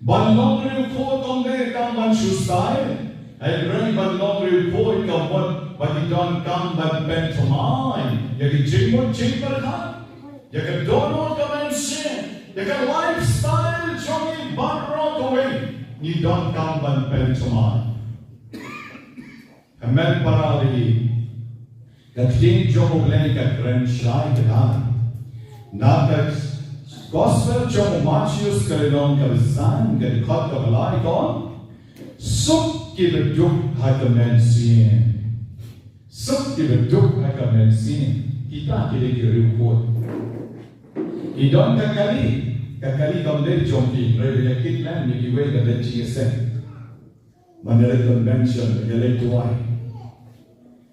Ban long reu khoi kong ne kam ban shu style. Ai rei ban long reu khoi ka wat ban don kam ban ben tomai. Ya ki jingmon jing par khan. Ya ka dono ka ban sin. Ya ka lifestyle jogi ban ro away. Ni don kam ban ben tomai. Amen para lagi. Kating jomo blay ka kren shai ka. Nakat gospel jomo machius kalidong kabisan ka khot ka balai kon. Suk ki beduk hakamen sien. Suk ki beduk hakamen sien. Kita kiri kiri ukut. Idon kakali kamde jomki. Rebe kitlan ni kiwe ka denci sen. Mandere convention galay tuai.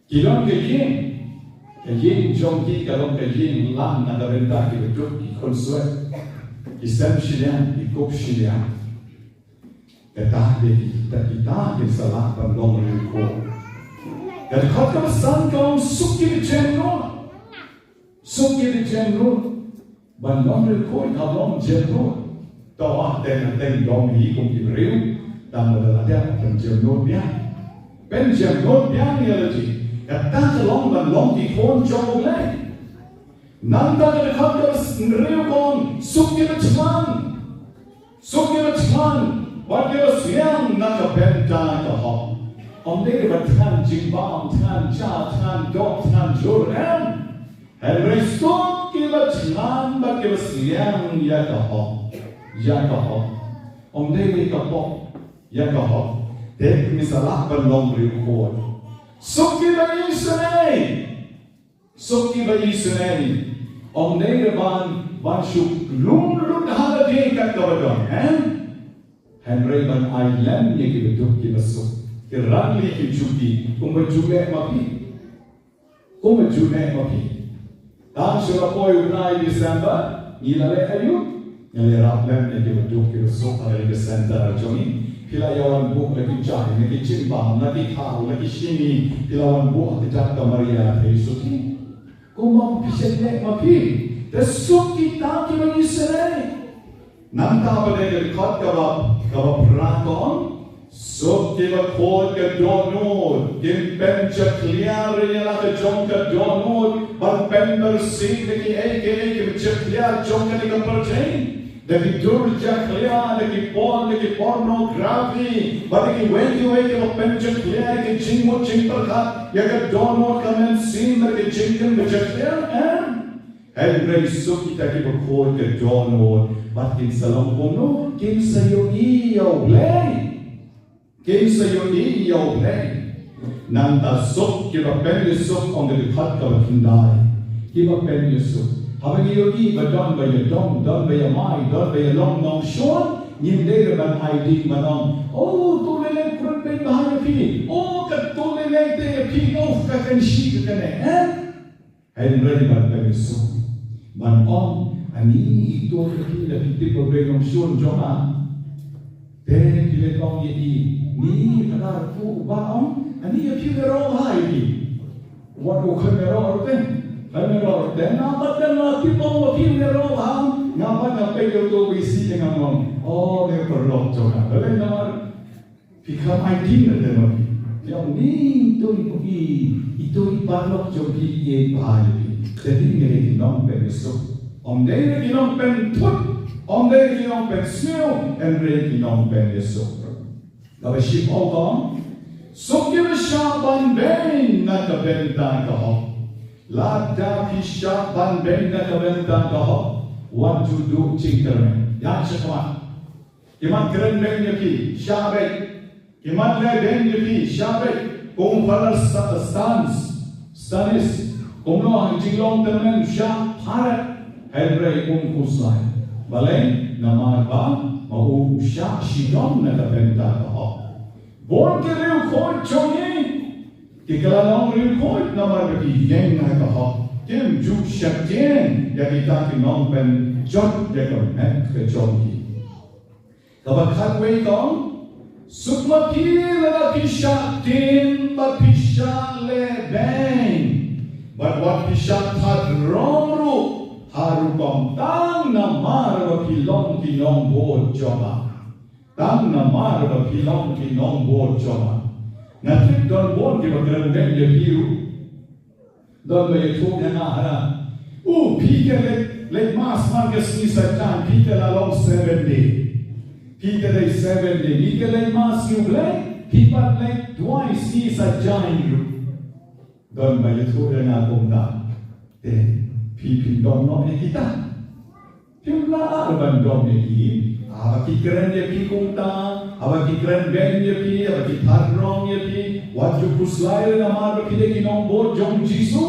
Kilong kajing jomki kalong kajing lang na darenta ki beduk ki konsuet. Ki sem shilian ki kop shilian. Kata kita ki salah pandong ruko. Kad khot ka san ka sukki jenno. Sukki jenno. Bandong ruko ka long jenno. Tawa ten dong hi kong ki riu. Tang ada penjenno dia. Penjenno dia ni lagi. Kata kelong dan long di kon jom lay. Nanda ke khot ka riu kon sukki chman. Sukki chman. Wajib siang nak benta ke hok. Om dia bertan jimbang, tan ja, tan dok, tan juran. Henry stok kita chman bagi siang ya ke hok, ya ke hok. Om dia ke hok, ya ke hok. Dek misalah belum rekod. Suki bayi senai, suki bayi senai. Om dia ban shuk lum hala dia kat kawan, Henry ban Island ye ki beduk ki masuk. Ki rangli ki chuki, kung majule mapi. Kung majule mapi. Tang sura poi unai December, nilale ayu, nilale raplam ye ki beduk ki masuk hari ke center jomi. Pilayawan bu lagi cah, lagi cimbang, lagi kau, lagi sini. Pilawan bu tidak kamaria Yesusi. Kung mau pisene mapi, desuk kita ki bagi serai. Nanta pada yang khot kaba prakon, sub kiba khot ke donor, kim pen cekliar yang ke jom ke donor, ban pen bersih lagi kim cekliar jom ke lagi percaya, lagi dur cekliar lagi pornografi, lagi weki pen cekliar ke cingmut cing perkat, ya ke donor kamen sim lagi cingkem cekliar Henry sub kita ki berkhot ke donor. Batin salam kono, kim sayo iyo blay. Kim sayo iyo blay. Nanta sok kiba pen yusuk on the khat ka bakyndai. Kiba pen yusuk. Habang iyo ki ba don ba ya dom, don ba ya mai, don ba ya long nong shon. Nim de ban ID manong. Oh, tulele kurang pen bahaya pi. Oh, kat tulele te pi of ka kan shi ka ne. Henry ban pen yusuk. Ban on ani itu kita berbelom sion joma. Teh kita long ye ni kadar ku baong ani ye kita rong hai ni. Waduh kamera rote nampak dan kita mau kamera ham ngapa itu isi dengan ngomong oh dia perlu coba boleh nomor fikam ID ada lagi yang ni itu iparlok jogi ye bahaya jadi ngeri nom besok deh nom pen tut deh nom pen snow ngeri nom pen besok kalau ship orang sokir syaban ben nak bentang kau Lada pisah ban benda kebentan kau, wajud duk cingkermen. Yang sekolah, iman keren benda ki, syabek, iman le benda ki, syabek. Kumpulan stanis, kumpulan jinglong temen syab harat, helbray kuslai. Balai nama ba mau syab sidom nak kebentan kau. Bon kereu kau congi. Kikalang report nama bagi yang nak kau, kem juk syakjen yang kita kinong pen jod yang nak kejongi. Kabakat wei kong, sukma kila pisakjen, bapisah lebeng, bat pisak had romru haru kong tang namar bakilong kinong bo joma, tang namar bakilong kinong bo joma. Nanti don bon kita kerana dia biru, don dia tu yang ada. Pikir lek mas markas ni saja, pikir lalu 7 day, pikir lek 7 day, pikir lek mas ni boleh, pikir lek twice ni saja ini. Don dia tu yang aku nak, pikir don kita, pikir lah don dia. Abang keren dia pi kumta, abang keren ben dia pi, abang tharong dia pi, wajib kuslai nama abang kita kinong bo jong Jisu,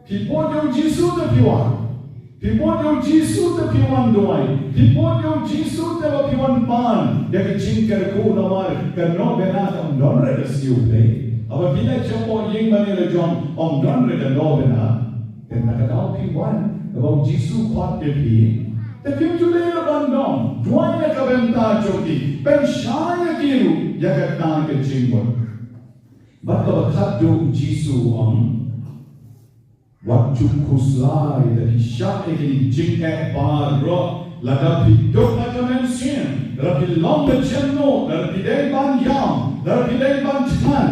pi bo jong Jisu te piwan, pi bo jong Jisu te piwan doai, pi bo jong Jisu te piwan pan, dia kecingker ku nama kerno bena om don reda siu le, abang bila cakap yang mana le jong om don reda no bena, dan nak tahu piwan, abang Jisu kuat dia pi. Tapi juga bandong, dua yang kebentar joki, pensyaya kiru yang ketang kecingkon. Bapa berkatu Jisu waktu kuslai dari syak ini jingkat baro, lada hidup macam mensin, lada long berjenno, lada pidai ban yam, lada pidai ban chan,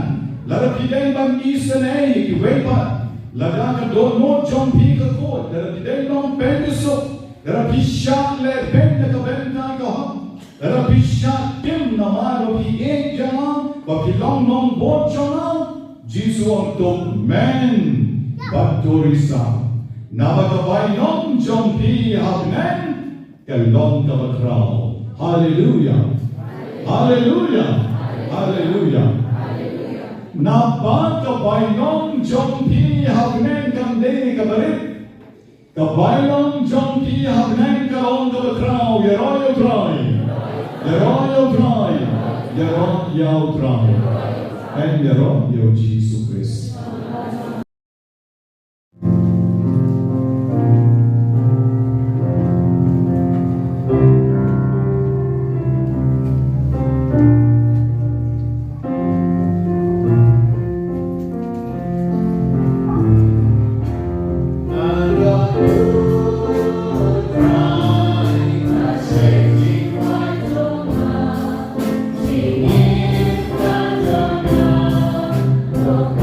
lada pidai ban isenai kiwepat, lada kedono jompi kekot, lada pidai long pendesok. Dalam pisah lebih nak bentang kau, dalam pisah tim nama rohi jangan, bagi long long bot jangan, Jisu untuk men baturisa, nama kabai long jompi habnen, kelong kabakrau, haleluya, haleluya, haleluya. Nama kabai long jompi habnen kamde kabarit. Kabailong jongki habneng kalong kabakrau yeroyo trai, yeroyo trai, and yeroyo Jesus Christ. Oh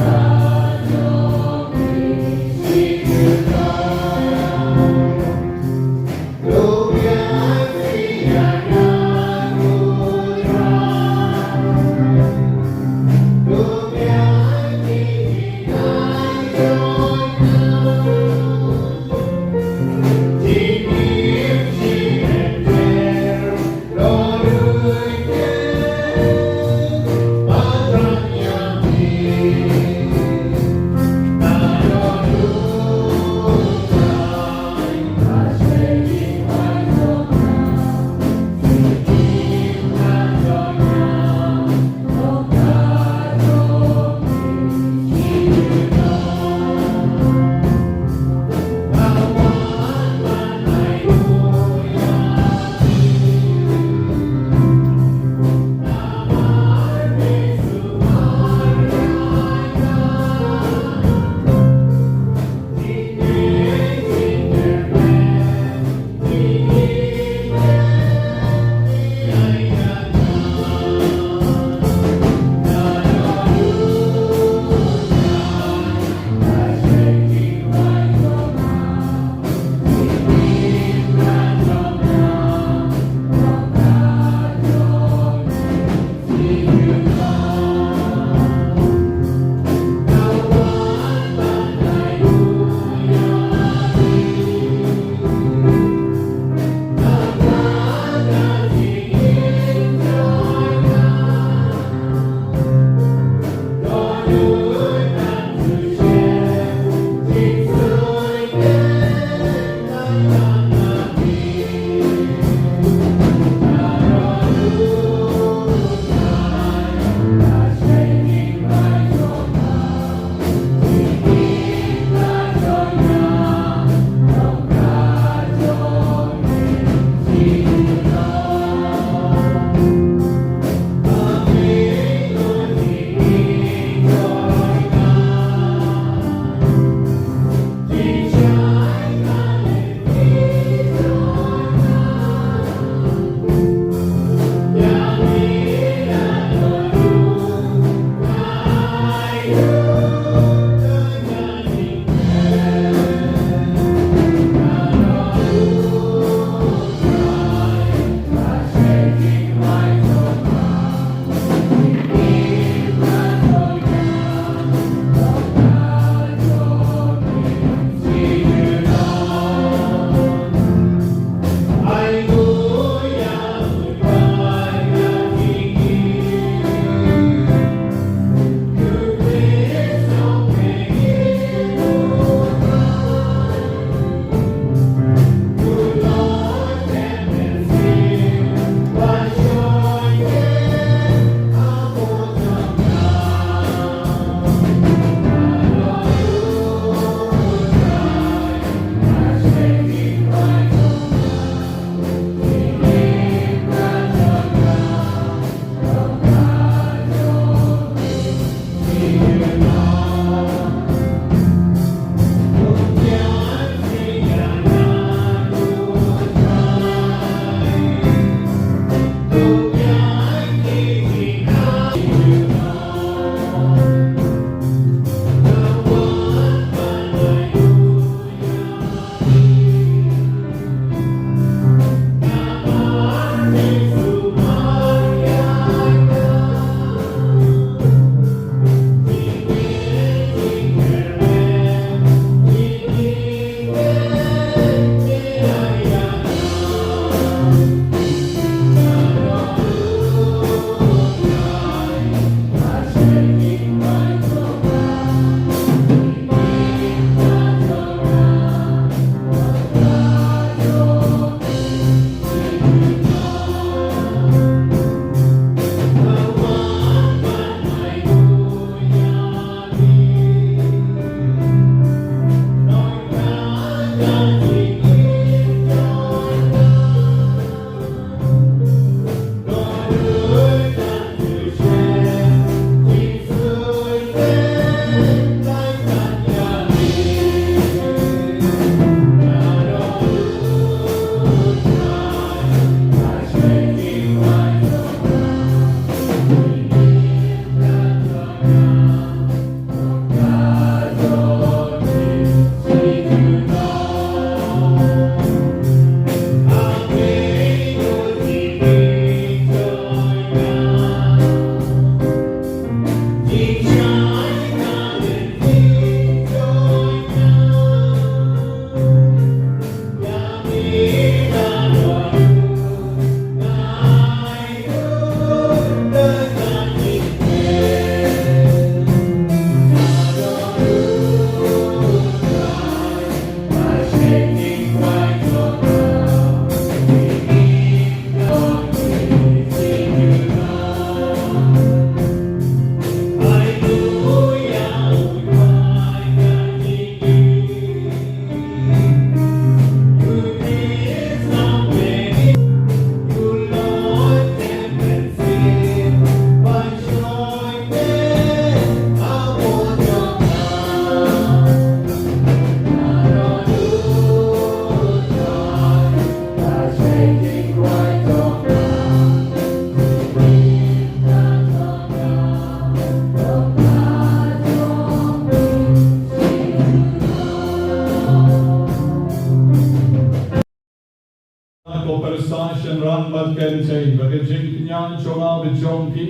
Shenran bakyndai bakyndai nyan chonga bechongpi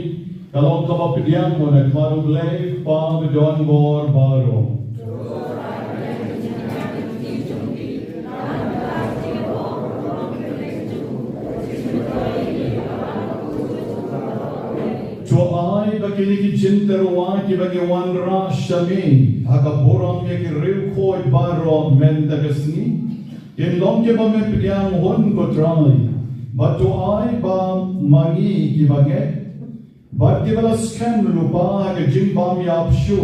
kalong kapapidyang mo nagmaruglay pa bidon bor baro. Tuai bagi ki jinterwa ki bagi wanra shami hakaburam ya ki riu koi baro mendagasni kin long ki ba me pidyang hon ko trai ba tuai ba mangi ki baget ba ki bala scam lupa ha ki jimbam ya apshu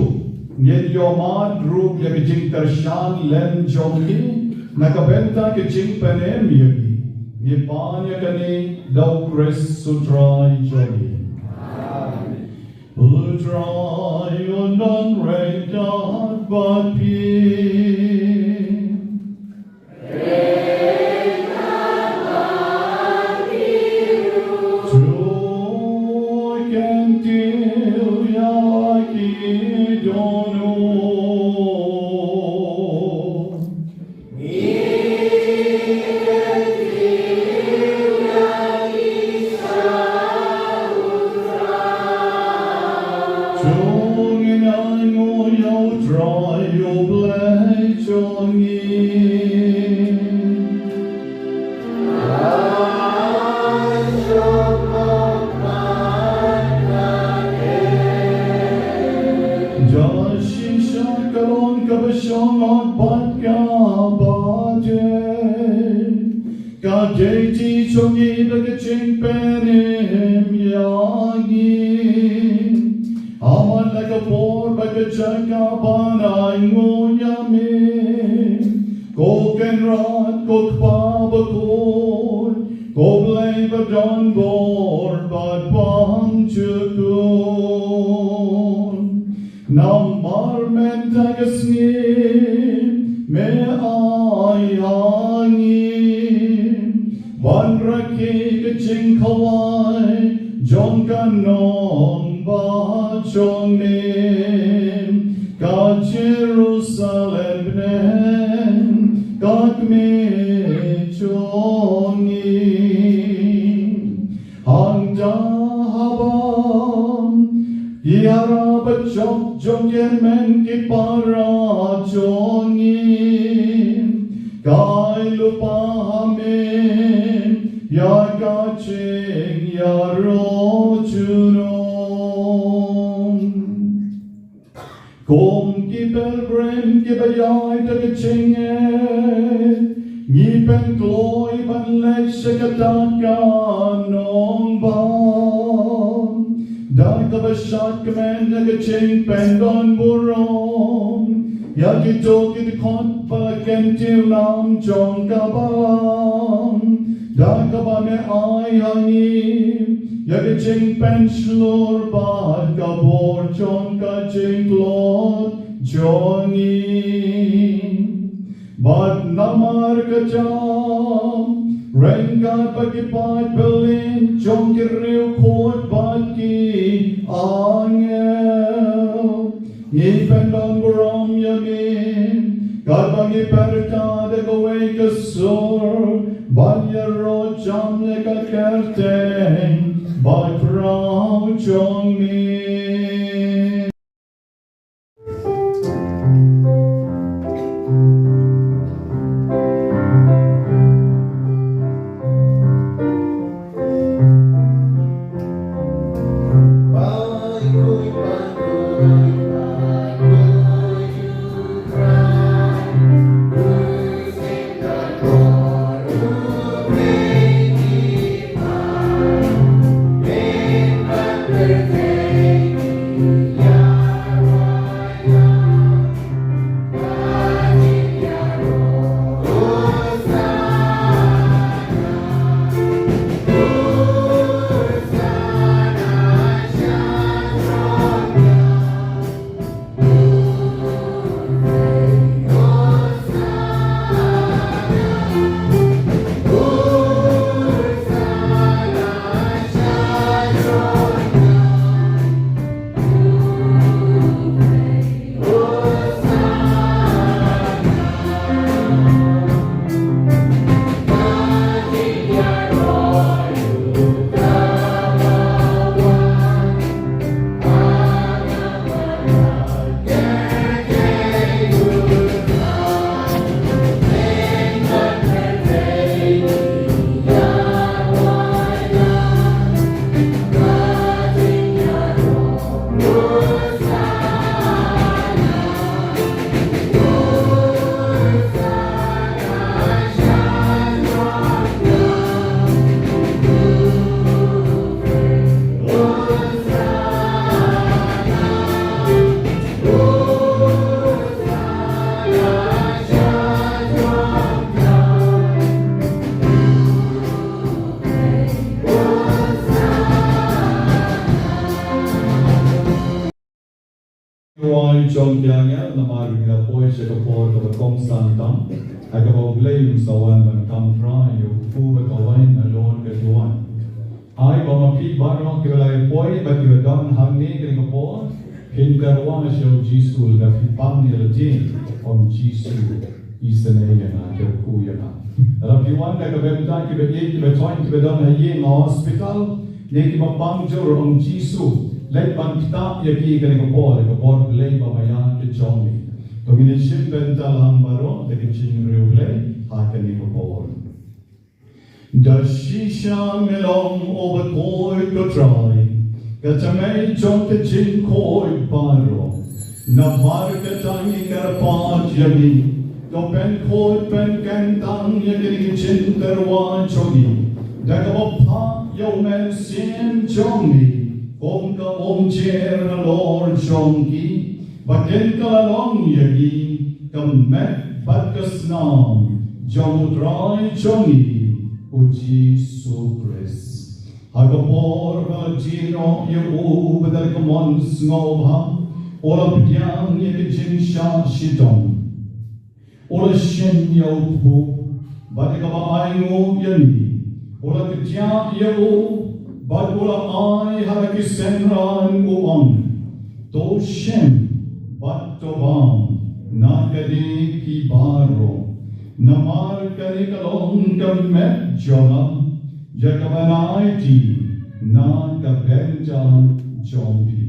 yen yomad rub ya ki jinter shan len jongki nakabenta ki jimpenem yagi ni pan ya kani daw kres sutrai jogi. Who dry on non-rain dark but peace. Joy can deal yaki dono. Perfect. chong kiangel na maringa poi siya kapor ka kong santang ay kapablay yung sawan ng kamtra yung pubat away na lord katuan ay pamapi barong kibalay poi bat kibadang hangni kini kapor hinkarwa na siya jisul na pipang nilatin om jisul isanaya na kuya na rapiwan na kabenta kibatoin kibadang hayin na hospital na kibabang jor om jisul Let pangkita yaki kani kapor belay pamayan ke chongni. Kombination bental hambaro dengan cing reulay hakani kapor. Dashisha melong over koi kotrai. Katamay chong ke cing koi paro. Namar katangi karapat yami. Dopen koi pen kantang yaki cing terwa chongi. Dagapapa yomen sim chongni. Om ka om cher na lord chongki baten ka long yagi kam met batkas nam jamutrai chongi uji sukres hagapor ka jino yu badal kamon snobha ola pyang ye jin sha shitong ola shen yo pu badaka aingo yani ola kya yo Badula ay haraki senran uang to shem batobam nagadi kibaro namar kani kalong kamet joma jakabanai na kabenja jompi.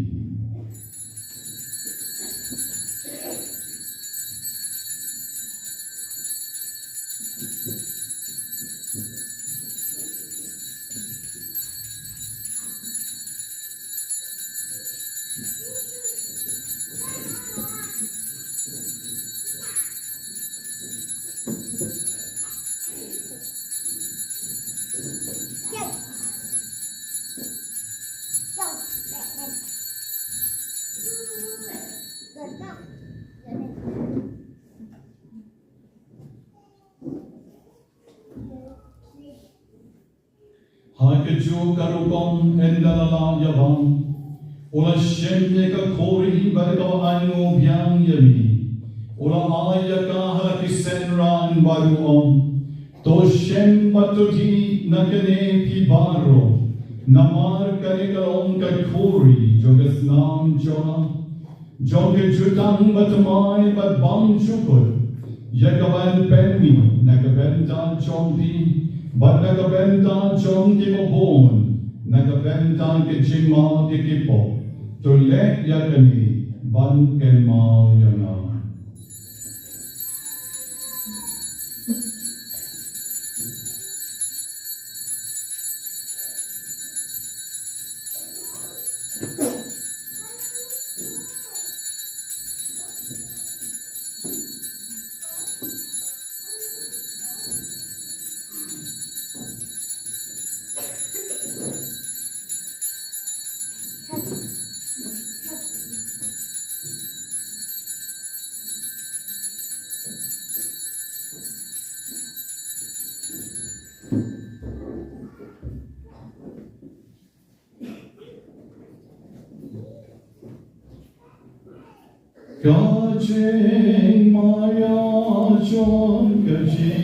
Hakaju karubong endalala yabang Ola shemye ka kori barikaw aino biyang yami Ola aya ka halaki senran baruong To shem batuti nakane pibaro Namar kanikalong ka kori Jogas nam jona Joge jutang batamay batbang chukot Yagaban penmi nagabenta chompi But nagabenta chong kimopon, nagabenta kichima dikipo, to let yakani ban kenma yana. Kajing maya chon kajing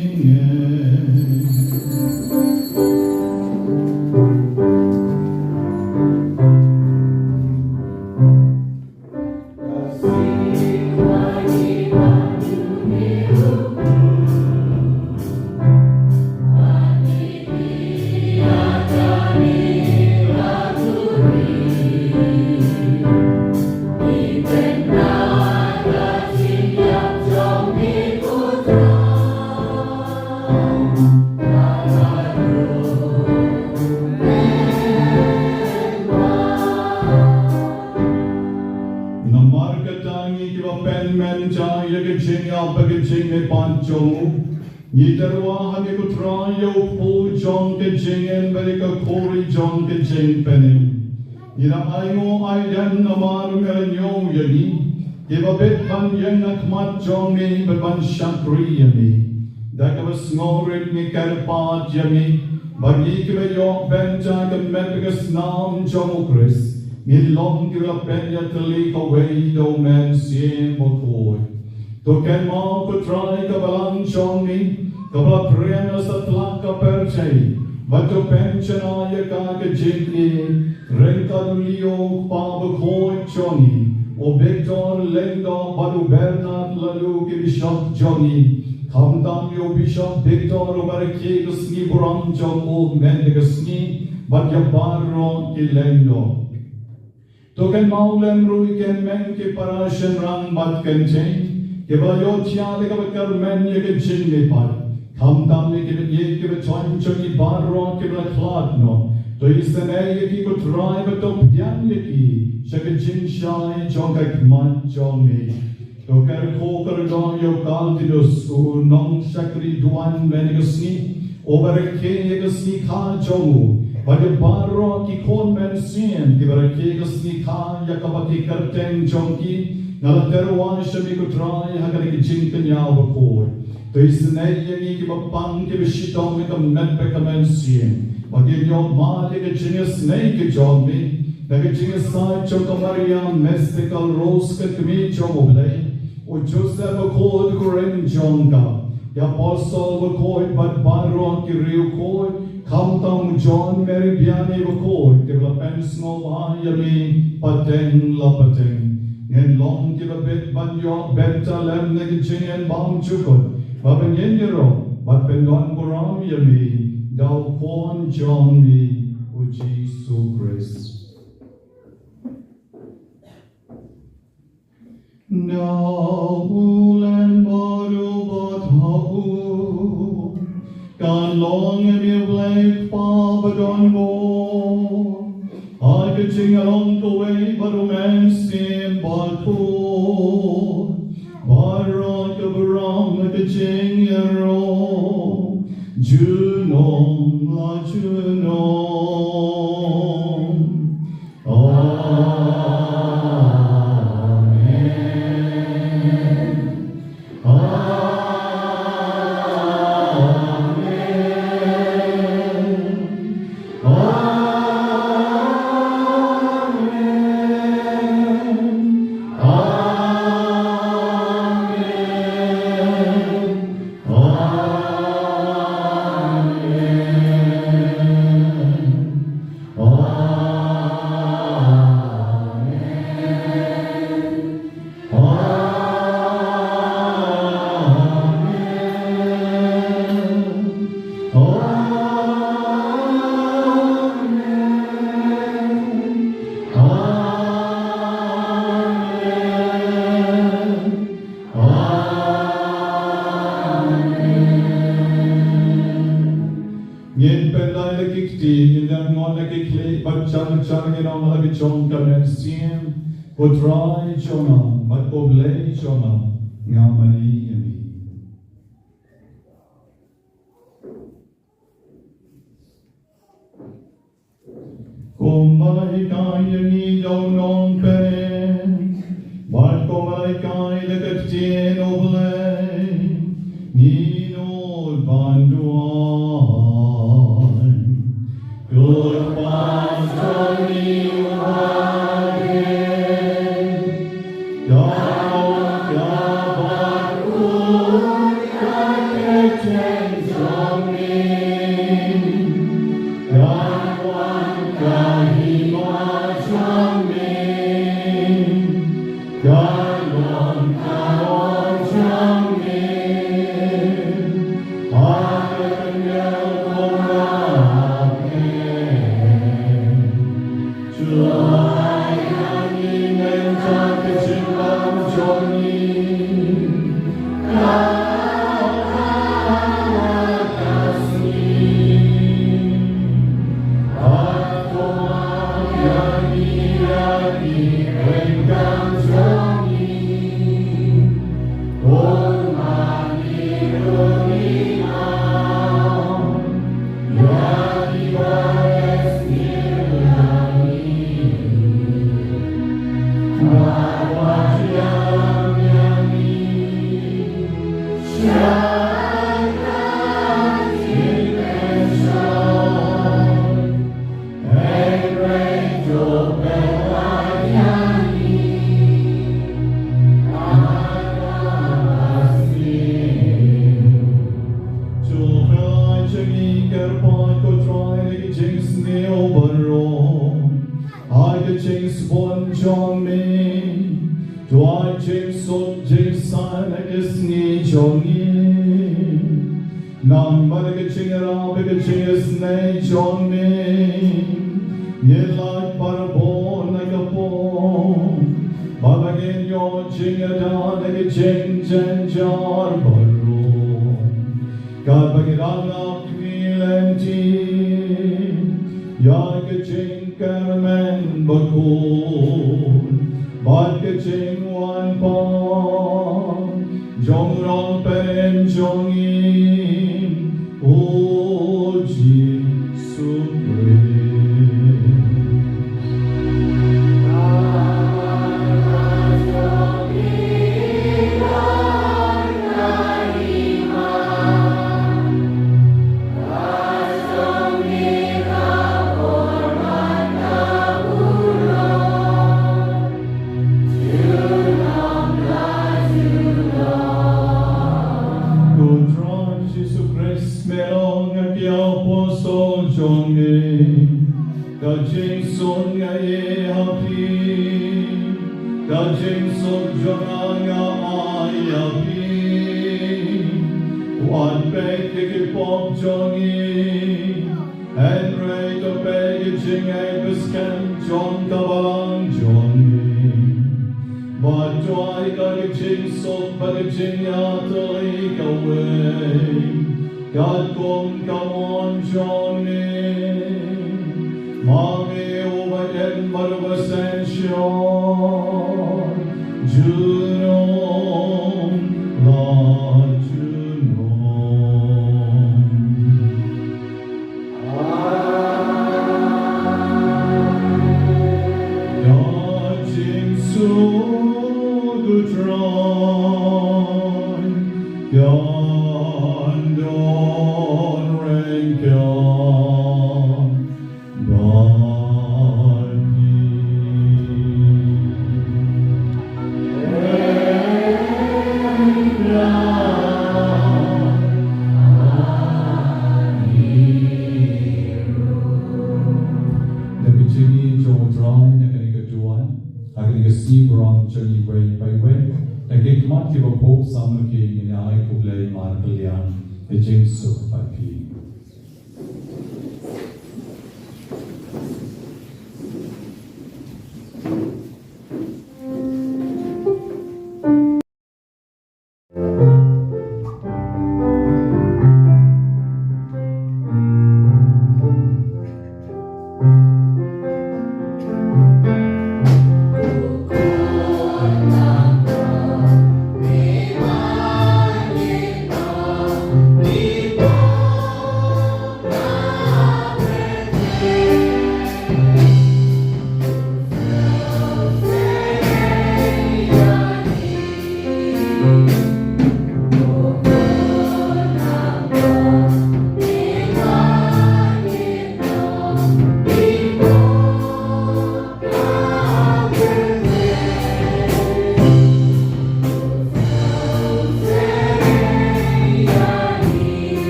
Yitarwa hagi kutra yo po jong ke jingen berika kori jong ke jing pening. Ira ayo aydan namar merenyo yagi. Ibabit ban yang akmat jong ni berban syakri yami. Dakabas ngorit ni karpat yami. Bagi kebayok benja kemet bekas nam jong ukris. Nghìn long kêu là bên nhà tờ lý có quay đâu men xiên một hồi. Tôi khen mò có trai có bà lăng trong mi, có bà prien là sát lạc có per chay. Và tôi bên chân ai cả cái chinh đi, rên cả đu liô bà bà khôi Johnny. O Victor Lendo Badu Bernard Lalu ki Bishop Johnny. Kam tam yo Bishop Victor o baraki kusni buram jong o mende kusni. But ya barro ki Lendo. Token maulem rui ken men ki parashan rang bat ken chain. Ke ba yo tia de ka bakar men ye ke chin me pat. Kam tam ye ke chuan choni barro ke ba klat no. To isane ye ki ko try but to yan ye ki. Shaka chin shai chong ka man chong me. To kar ko kar dong yo kaltidus u nong shakri duan menegasni. Over a ke gasni ka chomu. But the barro ki kon men sien ki bara ke gasni ka yakabaki karteng chongki. Nala terwan shami ko try hagani ki chin kanya ba ko. To isane ye ki ba pang ki bishitong me kam net pe kamen sien. But in your mali ke genius snake ki jong me. Naging side choka Maria mystical rose ket me chomoble. O Joseph a called Koren Jonga. The apostle were called but Baron ki riu called. Come down John Mary Biane were called. Developments no Miami pateng la pateng. Ngen long give a bit but your better lem naging and bam chukot. Baben yenero but ben don goram yami. Thou corn John me o Jesus Christ. Now ulen baru batau, kan long mi blake pa badon bo. I could sing along the way, but romance in Baku. Baron kabaram like a ching yaro, Junon la Junon. Yen pendai lagi kti, yen ngon lagi kli, bacang yen on lagi chong kamen siem, potrai chona, mat oblei chona, ngamani yemi. Kumalai kai yengi jong non pen, mat kumalai kai lagi kti oblei, ni no bandua. Good ones from you again. Don't change on me. God one he was on me. God one on me. I Johnny Kerpon ko try Jinx Neo Baro I the Jinx Bon John Me Dwai Jinx Sot Jinx San Isni Johnny Nam Maraga Chingara Big Jinx Ne John Me Yelak Parabon like a bone Babagin Yo Chingada like a Jing Jen Jar Baro God Bagirana Knilenti Yaga Jing Carmen Bakhuid Badka Jing Wan Pa Jong Ron Pen Jongin Oji Supreme God come on Johnny Mami over in Marvascension Juno La Juno God Jinsu Gutron God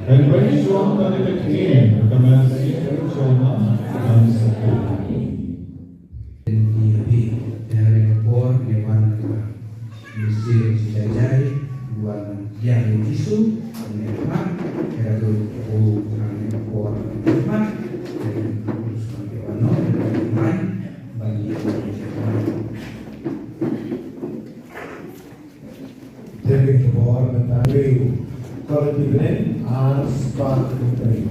And raise your hand at the king, the man Kalau dibeli, Mass Bakhuid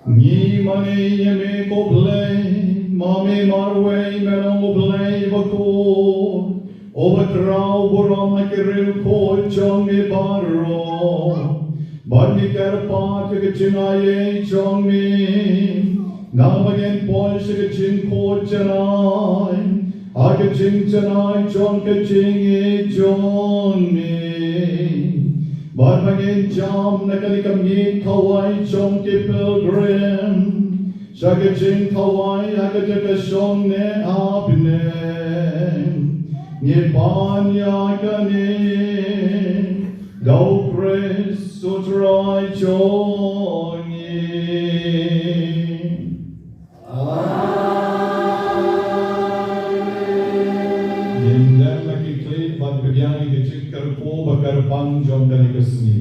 Ni mani yeme ko play, mame marway melong ko play bako. Overdraw boram na kiril ko chong me baro. Bani karpat ke chinaye chong me. Namagen posh ke chin ko chanay. Age ching chanay chong ke ching e chong me. Barmagin jam nakalikam yin kawai chong ke pilgrim. Shagajin kawai agajaka shong ne apne. Nye panya kane. Go pres sutrai chong ye. Yendam lagi klip bad begyang ke karpo bakar pang jom kali kesni.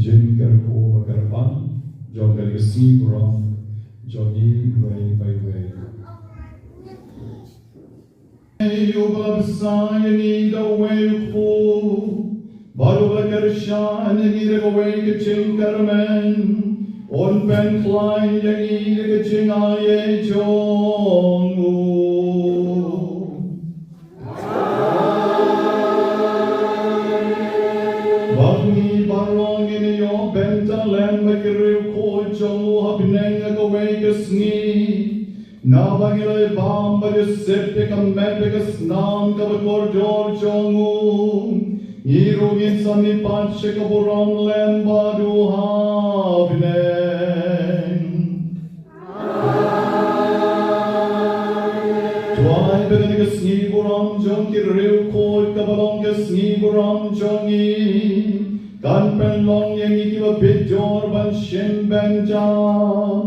Jin karpo bakar pang jom kali kesni kurang joni way. You babsai ni the way ko baru bakar shan ni the way ke chin karmen. On pen klein yang i de ching aye chong Bagni barong in yo benta lem makriu ko chong habneng ko way kesni na bangile bam ba septe kam met be snam ka kor jor chong ni rogin sami panch ka borong lem badu habne Sni buram jong ki riu koi kabalong ke sni buram jongi kan pen long yang iki ba bejor ban shem ben jam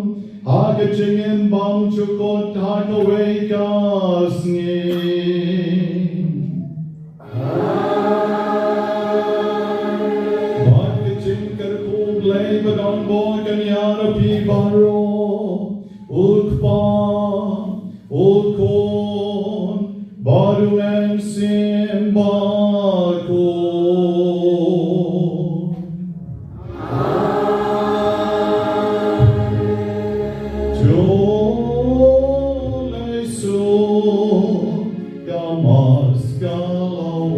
ha ke chingen bang chukot ha ka wei ka sni ba ke ching kar ko blai ba dong boy kan yara pi baro ukpa ukon baru em simbaku Jole su kamas kalawan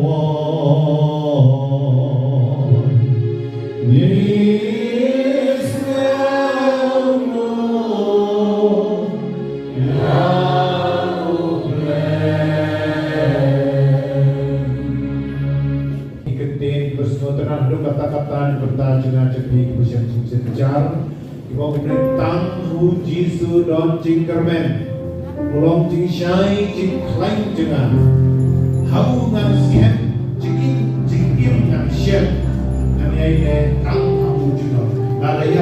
kata-kata bertajuan cepi kusian sejar ibu tang hu jisu don cingkermen ulong cing syai cing klaim jengan hau ngan siap cingim ngan siap ngan yai tang hau juno lalai